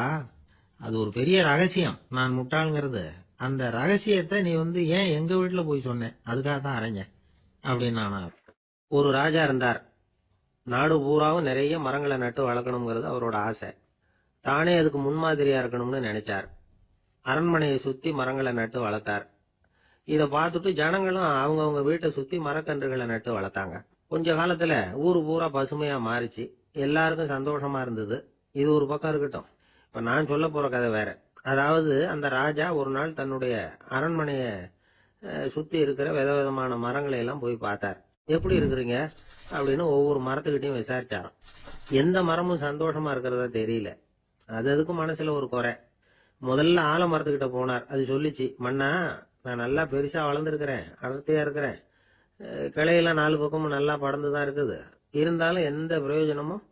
அது ஒரு பெரிய ரகசியம், நான் முட்டாள்ங்கிறது. அந்த ரகசியத்தை நீ வந்து ஏன் எங்க வீட்டுல போய் சொன்னேன், அதுக்காக தான் அரைஞ்சேன் அப்படின்னு ஒரு ராஜா இருந்தார். நாடு பூராவும் நிறைய மரங்களை நட்டு வளர்க்கணுங்கிறது அவரோட ஆசை. தானே அதுக்கு முன்மாதிரியா இருக்கணும்னு நினைச்சார். அரண்மனையை சுத்தி மரங்களை நட்டு வளர்த்தார். இதை பார்த்துட்டு ஜனங்களும் அவங்கவுங்க வீட்டை சுத்தி மரக்கன்றுகளை நட்டு வளர்த்தாங்க. கொஞ்ச காலத்துல ஊரு பூரா பசுமையா மாறிச்சு. எல்லாருக்கும் சந்தோஷமா இருந்தது. இது ஒரு பக்கம் இருக்கட்டும். இப்ப நான் சொல்ல போற கதை வேற. அதாவது அந்த ராஜா ஒரு நாள் தன்னுடைய அரண்மனைய சுத்தி இருக்கிற விதவிதமான மரங்களை எல்லாம் போய் பார்த்தார். எப்படி இருக்கிறீங்க அப்படின்னு ஒவ்வொரு மரத்துக்கிட்டையும் விசாரிச்சாராம். எந்த மரமும் சந்தோஷமா இருக்கிறதா தெரியல. அதுக்கு மனசுல ஒரு குறை. முதல்ல ஆலமரத்துக்கிட்ட போனார். அது சொல்லிச்சு, மண்ணா நான் நல்லா பெருசா வளர்ந்துருக்கிறேன், அடர்த்தியா இருக்கிறேன், கிளையெல்லாம் 4 பக்கமும் நல்லா படர்ந்துதான் இருக்குது, இருந்தாலும் எந்த பிரயோஜனமும்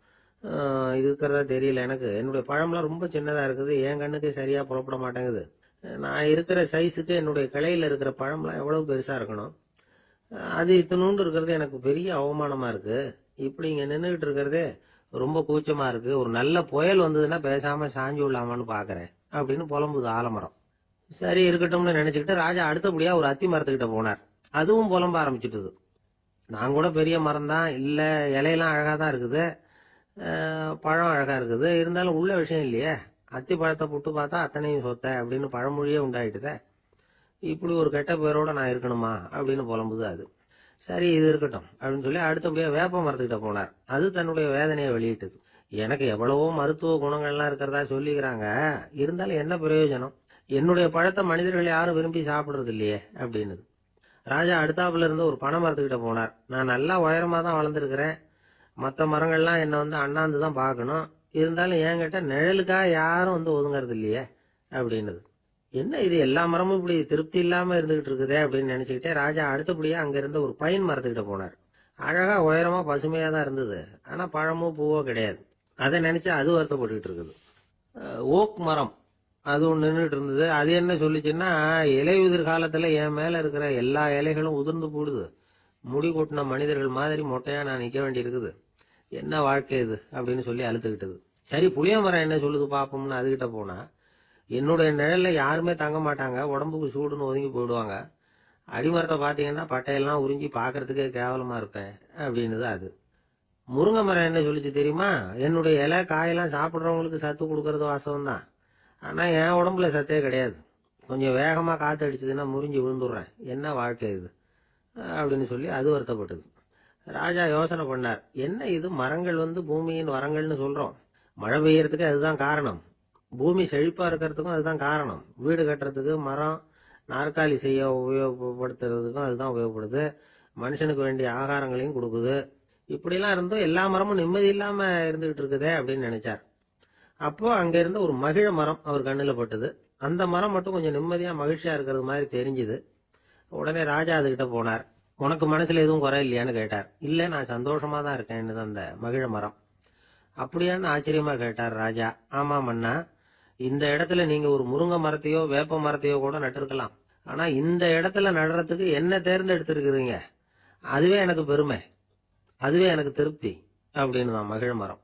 இருக்கிறதா தெரியல. எனக்கு என்னுடைய பழம்லாம் ரொம்ப சின்னதா இருக்குது, என் கண்ணுக்கு சரியா புறப்பட மாட்டேங்குது. நான் இருக்கிற சைஸுக்கு என்னுடைய கிளையில இருக்கிற பழம்லாம் எவ்வளவு பெருசா இருக்கணும், அது இத்தனூண்டு இருக்கிறது எனக்கு பெரிய அவமானமா இருக்கு. இப்படி இங்க நின்றுகிட்டு இருக்கிறதே ரொம்ப கூச்சமா இருக்கு. ஒரு நல்ல புயல் வந்ததுன்னா பேசாம சாஞ்சு விடலாமான்னு பாக்குறேன் அப்படின்னு புலம்புது ஆலமரம். சரி இருக்கட்டும்னு நினைச்சுக்கிட்டு ராஜா அடுத்தபடியா ஒரு அத்தி மரத்துக்கிட்ட போனார். அதுவும் புலம்ப ஆரம்பிச்சுட்டுது. நான் கூட பெரிய மரம் தான், இல்ல இலையெல்லாம் அழகா தான் இருக்குது, பழம் அழகா இருக்குது, இருந்தாலும் உள்ள விஷயம் இல்லையே, அத்தி பழத்தை புட்டு பார்த்தா அத்தனையும் சொத்த அப்படின்னு பழமொழியே உண்டாயிட்டுதே. இப்படி ஒரு கெட்ட பேரோட நான் இருக்கணுமா அப்படின்னு புலம்புது அது. சரி இது இருக்கட்டும் அப்படின்னு சொல்லி அடுத்தபடியா வேப்ப மரத்துக்கிட்ட போனார். அது தன்னுடைய வேதனையை வெளியிட்டது. எனக்கு எவ்வளவோ மருத்துவ குணங்கள்லாம் இருக்கிறதா சொல்லிக்கிறாங்க, இருந்தாலும் என்ன பிரயோஜனம், என்னுடைய பழத்தை மனிதர்கள் யாரும் விரும்பி சாப்பிடுறது இல்லையே அப்படின்னு. ராஜா அடுத்தாப்புல இருந்து ஒரு பனை மரத்துக்கிட்ட போனார். நான் நல்லா உயரமா தான் வளர்ந்துருக்கிறேன், மற்ற மரங்கள்லாம் என்ன அண்ணாந்து தான் பார்க்கணும், இருந்தாலும் என்கிட்ட நிழலுக்கா யாரும் ஒதுங்கறது இல்லையே அப்படின்னுது. என்ன இது எல்லா மரமும் இப்படி திருப்தி இல்லாம இருந்துகிட்டு இருக்குதே அப்படின்னு நினைச்சுக்கிட்டே ராஜா அடுத்தபடியா அங்க இருந்த ஒரு பைன் மரத்துக்கிட்ட போனார். அழகா உயரமா பசுமையா தான் இருந்தது, ஆனா பழமோ பூவோ கிடையாது. அதை நினைச்சு அது வருத்தப்பட்டுக்கிட்டு இருக்குது. ஓக் மரம் அது ஒன்று நின்றுட்டு இருந்தது. அது என்ன சொல்லிச்சுன்னா, இலையுதிர் காலத்துல என் மேல இருக்கிற எல்லா இலைகளும் உதிர்ந்து போடுது, முடி கொட்டின மனிதர்கள் மாதிரி மொட்டையா நான் நிக்க வேண்டி இருக்குது, என்ன வாழ்க்கை இது அப்படின்னு சொல்லி அழுத்துக்கிட்டது. சரி புளிய மரம் என்ன சொல்லுது பாப்போம்னு அதுகிட்ட போனா, என்னுடைய நிழல்ல யாருமே தங்க மாட்டாங்க, உடம்புக்கு சூடுன்னு ஒதுங்கி போயிடுவாங்க, அடிமரத்தை பாத்தீங்கன்னா பட்டையெல்லாம் உறிஞ்சி பாக்குறதுக்கே கேவலமா இருப்பேன் அப்படின்னுது அது. முருங்கை மரம் என்ன சொல்லிச்சு தெரியுமா, என்னுடைய இலை காயெல்லாம் சாப்பிட்றவங்களுக்கு சத்து கொடுக்கறது வாசம் தான், ஆனா என் உடம்புல சத்தே கிடையாது, கொஞ்சம் வேகமா காத்து அடிச்சதுன்னா முறிஞ்சு விழுந்துடுறேன், என்ன வாழ்க்கை இது அப்படின்னு சொல்லி அது வருத்தப்பட்டது. ராஜா யோசனை பண்ணார், என்ன இது மரங்கள் பூமியின் வரங்கள்னு சொல்றோம், மழை பெய்யறதுக்கு அதுதான் காரணம், பூமி செழிப்பா இருக்கிறதுக்கும் அதுதான் காரணம், வீடு கட்டுறதுக்கு மரம், நாற்காலி செய்ய உபயோகப்படுத்துறதுக்கும் அதுதான் உபயோகப்படுது, மனுஷனுக்கு வேண்டிய ஆகாரங்களையும் கொடுக்குது, இப்படிலாம் இருந்தும் எல்லா மரமும் நிம்மதி இல்லாம இருந்துகிட்டு இருக்குதே அப்படின்னு நினைச்சார். அப்போ அங்க இருந்த ஒரு மகிழ மரம் அவர் கண்ணுல பட்டது. அந்த மரம் மட்டும் கொஞ்சம் நிம்மதியா மகிழ்ச்சியா இருக்கிறது மாதிரி தெரிஞ்சுது. உடனே ராஜா அதுகிட்ட போனார். உனக்கு மனசுல எதுவும் குறை இல்லையான்னு கேட்டார். இல்ல நான் சந்தோஷமா தான் இருக்கேன்னு அந்த மகிழ மரம். அப்படியான்னு ஆச்சரியமா கேட்டார் ராஜா. ஆமா மன்னா, இந்த இடத்துல நீங்க ஒரு முருங்கை மரத்தையோ வேப்ப மரத்தையோ கூட நட்டிருக்கலாம், ஆனா இந்த இடத்துல நடுறதுக்கு என்ன தேர்ந்தெடுத்திருக்கிறீங்க, அதுவே எனக்கு பெருமை, அதுவே எனக்கு திருப்தி அப்படின்னு தான் மகிழ மரம்.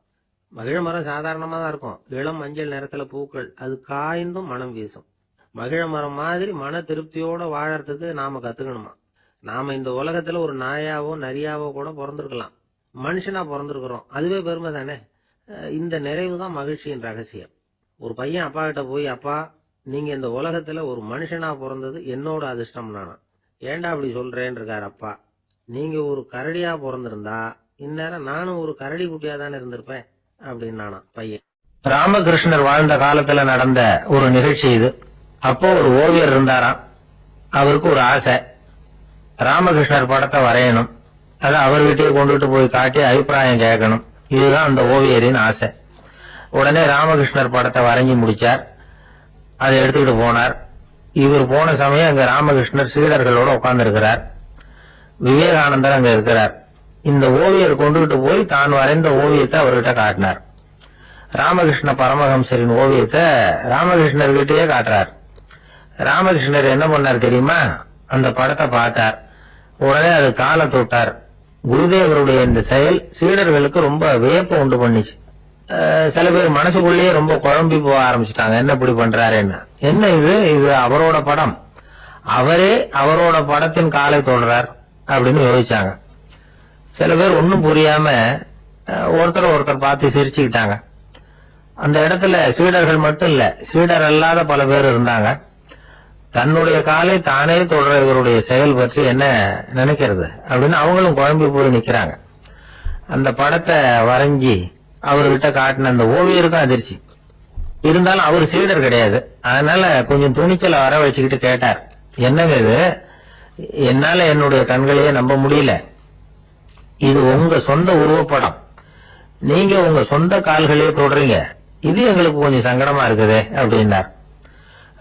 மகிழ மரம் சாதாரணமா தான் இருக்கும், இளம் மஞ்சள் நிறத்துல பூக்கள், அது காய்ந்தும் மனம் வீசும். மகிழ மரம் மாதிரி மன திருப்தியோட வாழறதுக்கு நாம கத்துக்கணுமா. நாம இந்த உலகத்துல ஒரு நாயாவோ நரியாவோ கூட பிறந்திருக்கலாம், மனுஷனா பிறந்திருக்கிறோம், அதுவே பெருமை தானே. இந்த நிறைவு தான் மகிழ்ச்சியின் ரகசியம். ஒரு பையன் அப்பா கிட்ட போய், அப்பா நீங்க இந்த உலகத்துல ஒரு மனுஷனா பிறந்தது என்னோட அதிர்ஷ்டம் நானா. ஏண்டா அப்படி சொல்றேன்னு இருக்காரு அப்பா. நீங்க ஒரு கரடியா பிறந்திருந்தா இந்நேரம் நானும் ஒரு கரடி குட்டியா தானே இருந்திருப்பேன் அப்படின்னு நானா பையன். ராமகிருஷ்ணர் வாழ்ந்த காலத்துல நடந்த ஒரு நிகழ்ச்சி இது. அப்போ ஒரு ஓவியர் இருந்தாராம். அவருக்கு ஒரு ஆசை, ராமகிருஷ்ணர் படத்தை வரையணும், அதை அவர்கிட்டயே கொண்டுட்டு போய் காட்டி அபிப்பிராயம் கேட்கணும். இதுதான் அந்த ஓவியரின் ஆசை. உடனே ராமகிருஷ்ணர் படத்தை வரைஞ்சி முடிச்சார். அதை எடுத்துக்கிட்டு போனார். இவர் போன சமயம் அங்க ராமகிருஷ்ணர் சீடர்களோட உட்கார்ந்து இருக்கிறார். விவேகானந்தர் அங்க இருக்கிறார். இந்த ஓவியர் கொண்டுகிட்டு போய் தான் வரைந்த ஓவியத்தை அவர்கிட்ட காட்டினார். ராமகிருஷ்ண பரமஹம்சரின் ஓவியத்தை ராமகிருஷ்ணர்கிட்டயே காட்டுறார். ராமகிருஷ்ணர் என்ன பண்ணார் தெரியுமா, அந்த படத்தை பார்த்தார். உடனே அது காலை தொட்டார். குருதேவருடைய இந்த செயல் சீடர்களுக்கு ரொம்ப வியப்பை உண்டு பண்ணிச்சு. சில பேர் மனசுக்குள்ளேயே ரொம்ப குழம்பி போக ஆரம்பிச்சுட்டாங்க, என்ன இப்படி பண்றாருன்னு. என்ன இது, இது அவரோட படம், அவரே அவரோட படத்தின் காலை தொடுறார், அப்படின்னு யோசிச்சாங்க. சில பேர் ஒன்றும் புரியாம ஒருத்தர் பார்த்து சிரிச்சுக்கிட்டாங்க. அந்த இடத்துல சீடர்கள் மட்டும் இல்ல, சீடர் அல்லாத பல பேர் இருந்தாங்க. தன்னுடைய காலை தானே தொடர இவருடைய செயல் பற்றி என்ன நினைக்கிறது அப்படின்னு அவங்களும் குழம்பி போய் நிக்கிறாங்க. அந்த படத்தை வரைஞ்சி அவர்கிட்ட காட்டின அந்த ஓவியருக்கும் அதிர்ச்சி. இருந்தாலும் அவர் சீடர் கிடையாது. அதனால கொஞ்சம் துணிச்சலை வர வச்சுக்கிட்டு கேட்டார், என்னங்க இது, என்னால என்னுடைய கண்களையே நம்ப முடியல. இது உங்க சொந்த உருவப்படம், நீங்க உங்க சொந்த கால்களையே தொடறீங்க, இது எங்களுக்கு கொஞ்சம் சங்கடமா இருக்குதே அப்படின்னார்.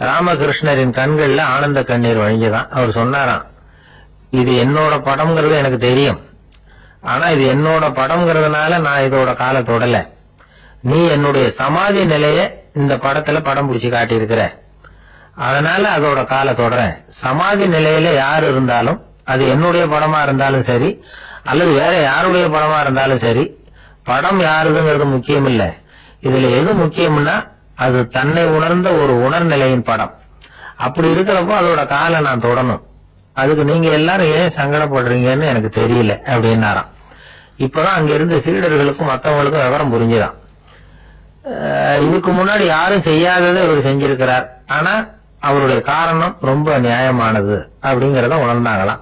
ராமகிருஷ்ணரின் கண்கள்ல ஆனந்த கண்ணீர் வழிஞ்சுதான். அவர் சொன்னாராம், இது என்னோட படம்ங்கிறது எனக்கு தெரியும், ஆனா இது என்னோட படம்ங்கிறதுனால நான் இதோட காலை தொடல. நீ என்னுடைய சமாதி நிலைய இந்த படத்துல படம் பிடிச்சு காட்டியிருக்கிற, அதனால அதோட காலை தொடறேன். சமாதி நிலையில யார் இருந்தாலும், அது என்னுடைய படமா இருந்தாலும் சரி அல்லது வேற யாருடைய படமா இருந்தாலும் சரி, படம் யாருதுங்கிறது முக்கியம் இல்ல. இதுல எது முக்கியம்னா அது தன்னை உணர்ந்த ஒரு உணர்நிலையின் படம். அப்படி இருக்கிறப்போ அதோட காலை நான் தொடணும். அதுக்கு நீங்க எல்லாரும் ஏன் சங்கடப்படுறீங்கன்னு எனக்கு தெரியல அப்படின்னாராம். இப்பதான் அங்க இருந்த சீடர்களுக்கும் மற்றவங்களுக்கும் விவரம் புரிஞ்சுதான். இதுக்கு முன்னாடி யாரும் செய்யாததை இவர் செஞ்சிருக்கிறார், ஆனா அவருடைய காரணம் ரொம்ப நியாயமானது அப்படிங்கறத உணர்ந்தாங்களாம்.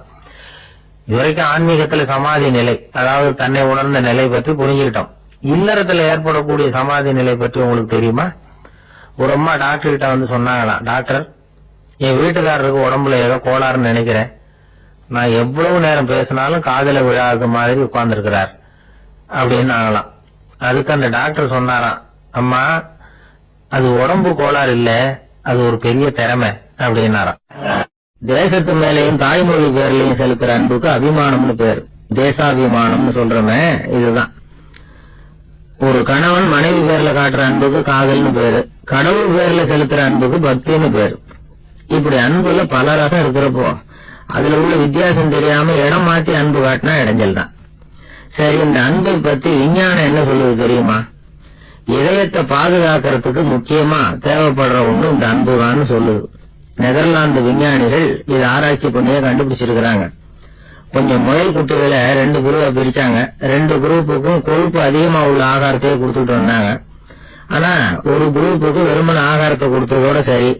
இதுவரைக்கும் ஆன்மீகத்துல சமாதி நிலை, அதாவது தன்னை உணர்ந்த நிலை பற்றி புரிஞ்சுக்கிட்டோம். இல்லறத்துல ஏற்படக்கூடிய சமாதி நிலை பற்றி உங்களுக்கு தெரியுமா? ஒரு அம்மா டாக்டர் கிட்ட வந்து சொன்னாங்களாம், டாக்டர், என் வீட்டுக்காரருக்கு உடம்புல ஏதோ கோளாறுன்னு நினைக்கிறேன், நான் எவ்வளவு நேரம் பேசினாலும் காதல விழாத மாதிரி உட்கார்ந்துருக்கிறார் அப்படின்னாங்களாம். அதுக்கு அந்த டாக்டர் சொன்னாராம், அம்மா அது உடம்பு கோளாறு இல்ல, அது ஒரு பெரிய திறமை அப்படின்னாராம். தேசத்து மேலையும் தாய்மொழி பேர்லயும் செலுத்துற அன்புக்கு அபிமானம்னு பேர், தேசாபிமானம்னு சொல்றமே இதுதான். ஒரு கணவன் மனைவி பேர்ல காட்டுற அன்புக்கு காதல்னு பேரு, கடவுள் பேர்ல செலுத்துற அன்புக்கு பக்தின்னு பேரு. இப்படி அன்புல பல ரகம் இருக்கிறப்போ அதுல உள்ள வித்தியாசம் தெரியாம இடம் மாத்தி அன்பு காட்டினா இடைஞ்சல் தான். சரி, இந்த அன்பை பத்தி விஞ்ஞானம் என்ன சொல்லுது தெரியுமா? இதயத்தை பாதுகாக்கிறதுக்கு முக்கியமா தேவைப்படுற ஒண்ணு இந்த அன்புதான்னு சொல்லுது. நெதர்லாந்து விஞ்ஞானிகள் இது ஆராய்ச்சி பண்ணியே கண்டுபிடிச்சிருக்கிறாங்க. கொஞ்சம் முயல் குட்டிகளை 2 குரூப்பா பிரிச்சாங்க. 2 குரூப்புக்கும் கொழுப்பு அதிகமா உள்ள ஆகாரத்தையே கொடுத்துட்டு வந்தாங்க. ஆனா ஒரு குரூப்புக்கு வெறுமன ஆகாரத்தை கொடுத்ததோட சரி,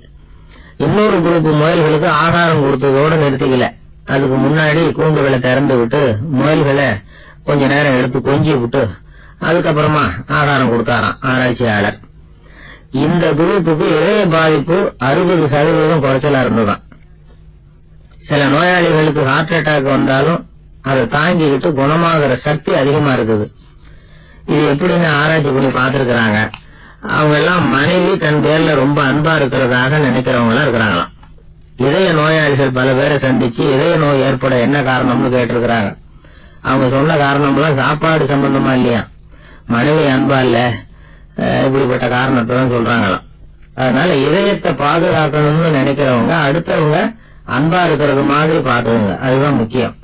இன்னொரு குரூப் முயல்களுக்கு ஆகாரம் கொடுத்ததோட நிறுத்திக்கல. அதுக்கு முன்னாடி கூண்டுகளை திறந்து விட்டு முயல்களை கொஞ்ச நேரம் எடுத்து கொஞ்சி விட்டு அதுக்கப்புறமா ஆகாரம் கொடுத்தாராம் ஆராய்ச்சியாளர். இந்த குரூப்புக்கு இதய பாதிப்பு 60% குறைச்சலா இருந்ததுதான். சில நோயாளிகளுக்கு ஹார்ட் அட்டாக் வந்தாலும் அதை தாங்கிக்கிட்டு குணமாகிற சக்தி அதிகமா இருக்குது. இது எப்படின்னு ஆராய்ச்சி பண்ணி பார்த்திருக்கிறாங்க. அவங்க எல்லாம் மனைவி தன் பேர்ல ரொம்ப அன்பா இருக்கிறதாக நினைக்கிறவங்களா இருக்கிறாங்களாம். இதய நோயாளிகள் பல பேரை சந்திச்சு இதய நோய் ஏற்பட என்ன காரணம்னு கேட்டிருக்கிறாங்க. அவங்க சொன்ன காரணம்லாம் சாப்பாடு சம்பந்தமா இல்லையா, மனைவி அன்பா இல்ல, இப்படிப்பட்ட காரணத்தை தான் சொல்றாங்களாம். அதனால இதயத்தை பாதுகாக்கணும்னு நினைக்கிறவங்க அடுத்தவங்க அன்பா இருக்கிறது மாதிரி பாத்துக்கோங்க, அதுதான் முக்கியம்.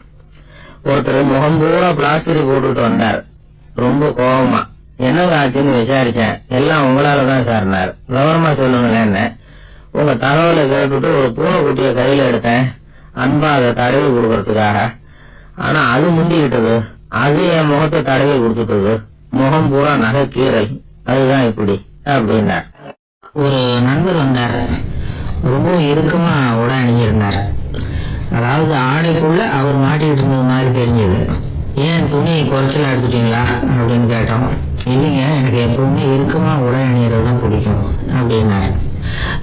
ஒருத்தர் முகம் பூரா பிளாஸ்டரி போட்டுட்டு வந்தார், ரொம்ப கோபமா. என்னங்க ஆச்சுன்னு விசாரிச்சேன். எல்லாம் உங்களாலதான் சார்னார். விவரமா சொல்லுங்களேன்னு. உங்க தகவலை கேட்டுட்டு ஒரு பூனைக்குட்டிய கையில எடுத்தேன், அன்பா அதை தடவி கொடுக்கறதுக்காக. ஆனா அது முந்திக்கிட்டது, அது என் முகத்தை தடவி கொடுத்துட்டது, முகம் பூரா நகை கீறல், அதுதான் இப்படி அப்படின்னார். ஒரு நண்பர் வந்தார், ரொம்ப இறுக்கமா உடை அணிஞ்சிருந்தார். அதாவது ஆடைக்குள்ள அவர் மாட்டிக்கிட்டு இருந்தது மாதிரி தெரிஞ்சது. ஏன் துணி குறைச்சலா எடுத்துட்டீங்களா அப்படின்னு கேட்டோம். இல்லைங்க, எனக்கு எப்பவுமே இறுக்கமா உடை அணியறது தான் பிடிக்கும் அப்படின்னாரு.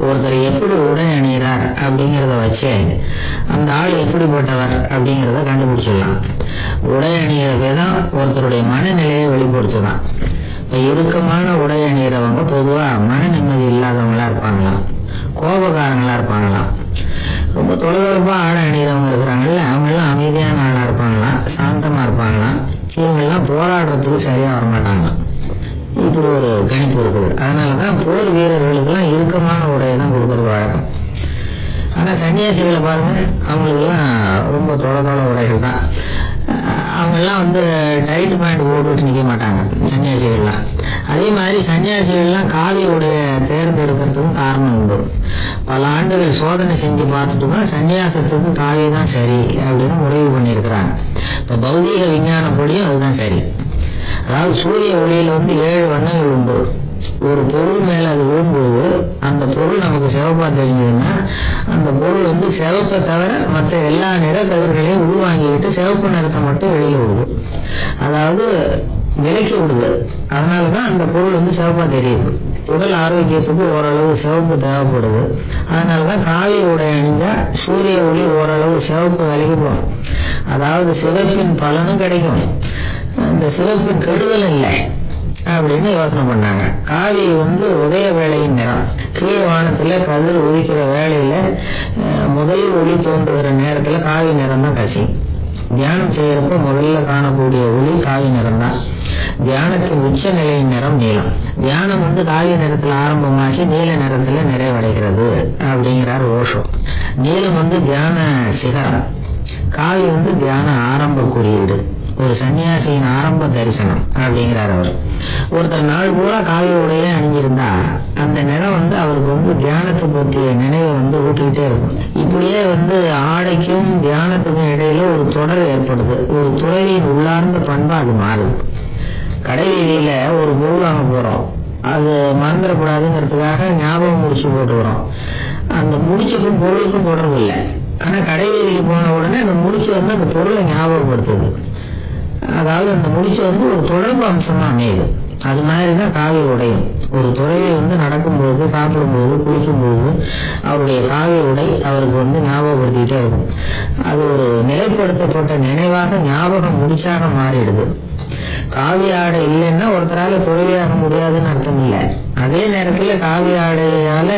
ஒருத்தர் எப்படி உடை அணிகிறார் அப்படிங்கறத வச்சு அந்த ஆள் எப்படிப்பட்டவர் அப்படிங்கறத கண்டுபிடிச்சிடலாம். உடை அணிகிற விதம் ஒருத்தருடைய மனநிலையை வெளிப்படுத்துதான். இப்ப இறுக்கமான உடை அணிகிறவங்க பொதுவா மன நிம்மதி இல்லாதவங்களா இருப்பாங்களாம், கோபக்காரங்களா இருப்பாங்களாம். ரொம்ப தொலைதொலைப்பா ஆடை அணிகிறவங்க இருக்கிறாங்கல்ல, அவங்க எல்லாம் அமைதியான ஆளா இருப்பாங்களாம், சாந்தமா இருப்பாங்களாம். இவங்க எல்லாம் போராடுறதுக்கு சரியா வரமாட்டாங்களாம். இப்படி ஒரு கணிப்பு இருக்குது. அதனாலதான் போர் வீரர்களுக்கு எல்லாம் இறுக்கமான உடையை தான் கொடுக்கறது வழக்கம். ஆனா சன்னியாசிகளை பாருங்க, அவங்களுக்கு எல்லாம் ரொம்ப தொலை உடைகள் தான். அவங்க எல்லாம் டைட் பேண்ட் போட்டுட்டு நிக்க மாட்டாங்க சன்னியாசிகள்லாம். அதே மாதிரி சன்னியாசிகள்லாம் காவி உடைய தேர்ந்தெடுக்கிறதுக்கும் காரணம் உண்டு. பல ஆண்டுகள் சோதனை செஞ்சு பார்த்துட்டு தான் சன்னியாசத்துக்கு காவி தான் சரி அப்படின்னு முடிவு பண்ணியிருக்கிறாங்க. இப்போ பௌதீக விஞ்ஞானப்படியும் அதுதான் சரி. அதாவது சூரிய ஒளியில 7 வண்ணங்கள் உண்டு. ஒரு பொருள் மேல அது விழும்போது அந்த பொருள் நமக்கு சிவப்பா தெரிஞ்சதுன்னா அந்த பொருள் சிவப்பை தவிர மற்ற எல்லா நிற கதிர்களையும் உள்வாங்கிக்கிட்டு சிவப்பு நிறத்தை மட்டும் வெளியில விடுது. அதாவது விலக்கி விடுது. அதனாலதான் அந்த பொருள் சிவப்பா தெரியுது. உடல் ஆரோக்கியத்துக்கு ஓரளவு சிவப்பு தேவைப்படுது. அதனாலதான் காவி உடை அணிஞ்சா சூரிய ஒளி ஓரளவு சிவப்பு விலகி போகும். அதாவது சிவப்பின் பலனும் கிடைக்கும், இந்த சிவப்பின் கெடுதலும் இல்லை அப்படின்னு யோசனை பண்ணாங்க. காவி உதய வேளையின் நிறம். கீழ் வானத்துல கதிர் உதிக்கிற வேளையில முதல் ஒளி தோன்றுகிற நேரத்துல காவி நிறம் தான் கசி. தியானம் செய்யறப்ப முதல்ல காணக்கூடிய ஒளி காவி நிறம் தான். தியானத்தின் உச்ச நிலையின் நிறம் நீலம். தியானம் காவி நிறத்துல ஆரம்பமாகி நீல நிறத்துல நிறைவடைகிறது அப்படிங்கிறார் ஓஷோ. நீலம் தியான சிகரம், காவி தியான ஆரம்ப குறியீடு, ஒரு சன்னியாசியின் ஆரம்ப தரிசனம் அப்படிங்கிறார் அவர். ஒருத்தர் நாள் பூரா காவி உடைய அணிஞ்சிருந்தா அந்த நிறம் அவருக்கு தியானத்தை பற்றிய நினைவை ஊட்டிக்கிட்டே இருக்கும். இப்படியே ஆடைக்கும் தியானத்துக்கும் இடையில ஒரு தொடர் ஏற்படுது. ஒரு துறவியின் உள்ளார்ந்த பண்பா அது மாறுது. கடை வீதியில ஒரு பொருள் வாங்க போறோம், அது மறந்துடக்கூடாதுங்கிறதுக்காக ஞாபகம் முடிச்சு போட்டுக்கிறோம். அந்த முடிச்சுக்கும் பொருளுக்கும் தொடர்பு இல்லை. ஆனா கடை வீதிக்கு போன உடனே அந்த முடிச்சு அந்த பொருளை ஞாபகப்படுத்துது. அதாவது அந்த முடிச்சு ஒரு தொடர்பு அம்சமா அமையுது. அது மாதிரிதான் காவி உடையும். ஒரு துறவி நடக்கும்போது, சாப்பிடும்போது, குளிக்கும்போது அவருடைய காவி உடை அவருக்கு ஞாபகப்படுத்திக்கிட்டே இருக்கும். அது ஒரு நிலைப்படுத்தப்பட்ட நினைவாக ஞாபகம் முடிச்சாக மாறிடுது. காவி ஆடை இல்லைன்னா ஒருத்தரால துறவியாக முடியாதுன்னு அர்த்தம் இல்லை. அதே நேரத்துல காவி ஆடையால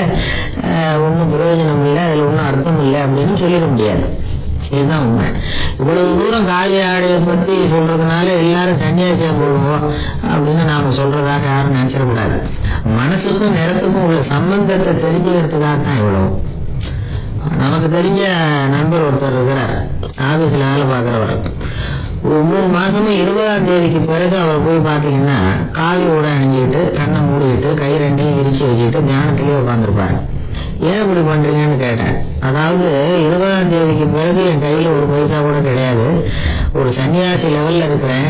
ஒன்றும் பிரயோஜனம் இல்லை, அதுல ஒன்றும் அர்த்தம் இல்லை அப்படின்னு சொல்லிட முடியாது. இதுதான் உண்மை. இவ்வளவு தூரம் காவி ஆடையை பத்தி சொல்றதுனால எல்லாரும் சன்னியாசியா போடுவோம் அப்படின்னு நாம சொல்றதாக யாரும் நினைச்சிடக்கூடாது. மனசுக்கும் நிறத்துக்கும் உள்ள சம்பந்தத்தை தெரிஞ்சுக்கிறதுக்காக தான் இவ்வளவு. நமக்கு தெரிஞ்ச நண்பர் ஒருத்தர் இருக்கிறார், ஆபீஸ்ல வேலை பார்க்கிறவர். ஒவ்வொரு மாசமும் 20ஆம் தேதிக்கு பிறகு அவர் போய் பாத்தீங்கன்னா காவி உடை அணிஞ்சிட்டு, கண்ணை மூடிக்கிட்டு, கை ரெண்டையும் விரிச்சு வச்சுக்கிட்டு தியானத்திலேயே உட்காந்துருப்பாரு. ஏன் இப்படி பண்றீங்கன்னு கேட்டேன். அதாவது 20ஆம் தேதிக்கு பிறகு என் கையில ஒரு பைசா கூட கிடையாது, ஒரு சன்னியாசி லெவல்ல இருக்கிறேன்,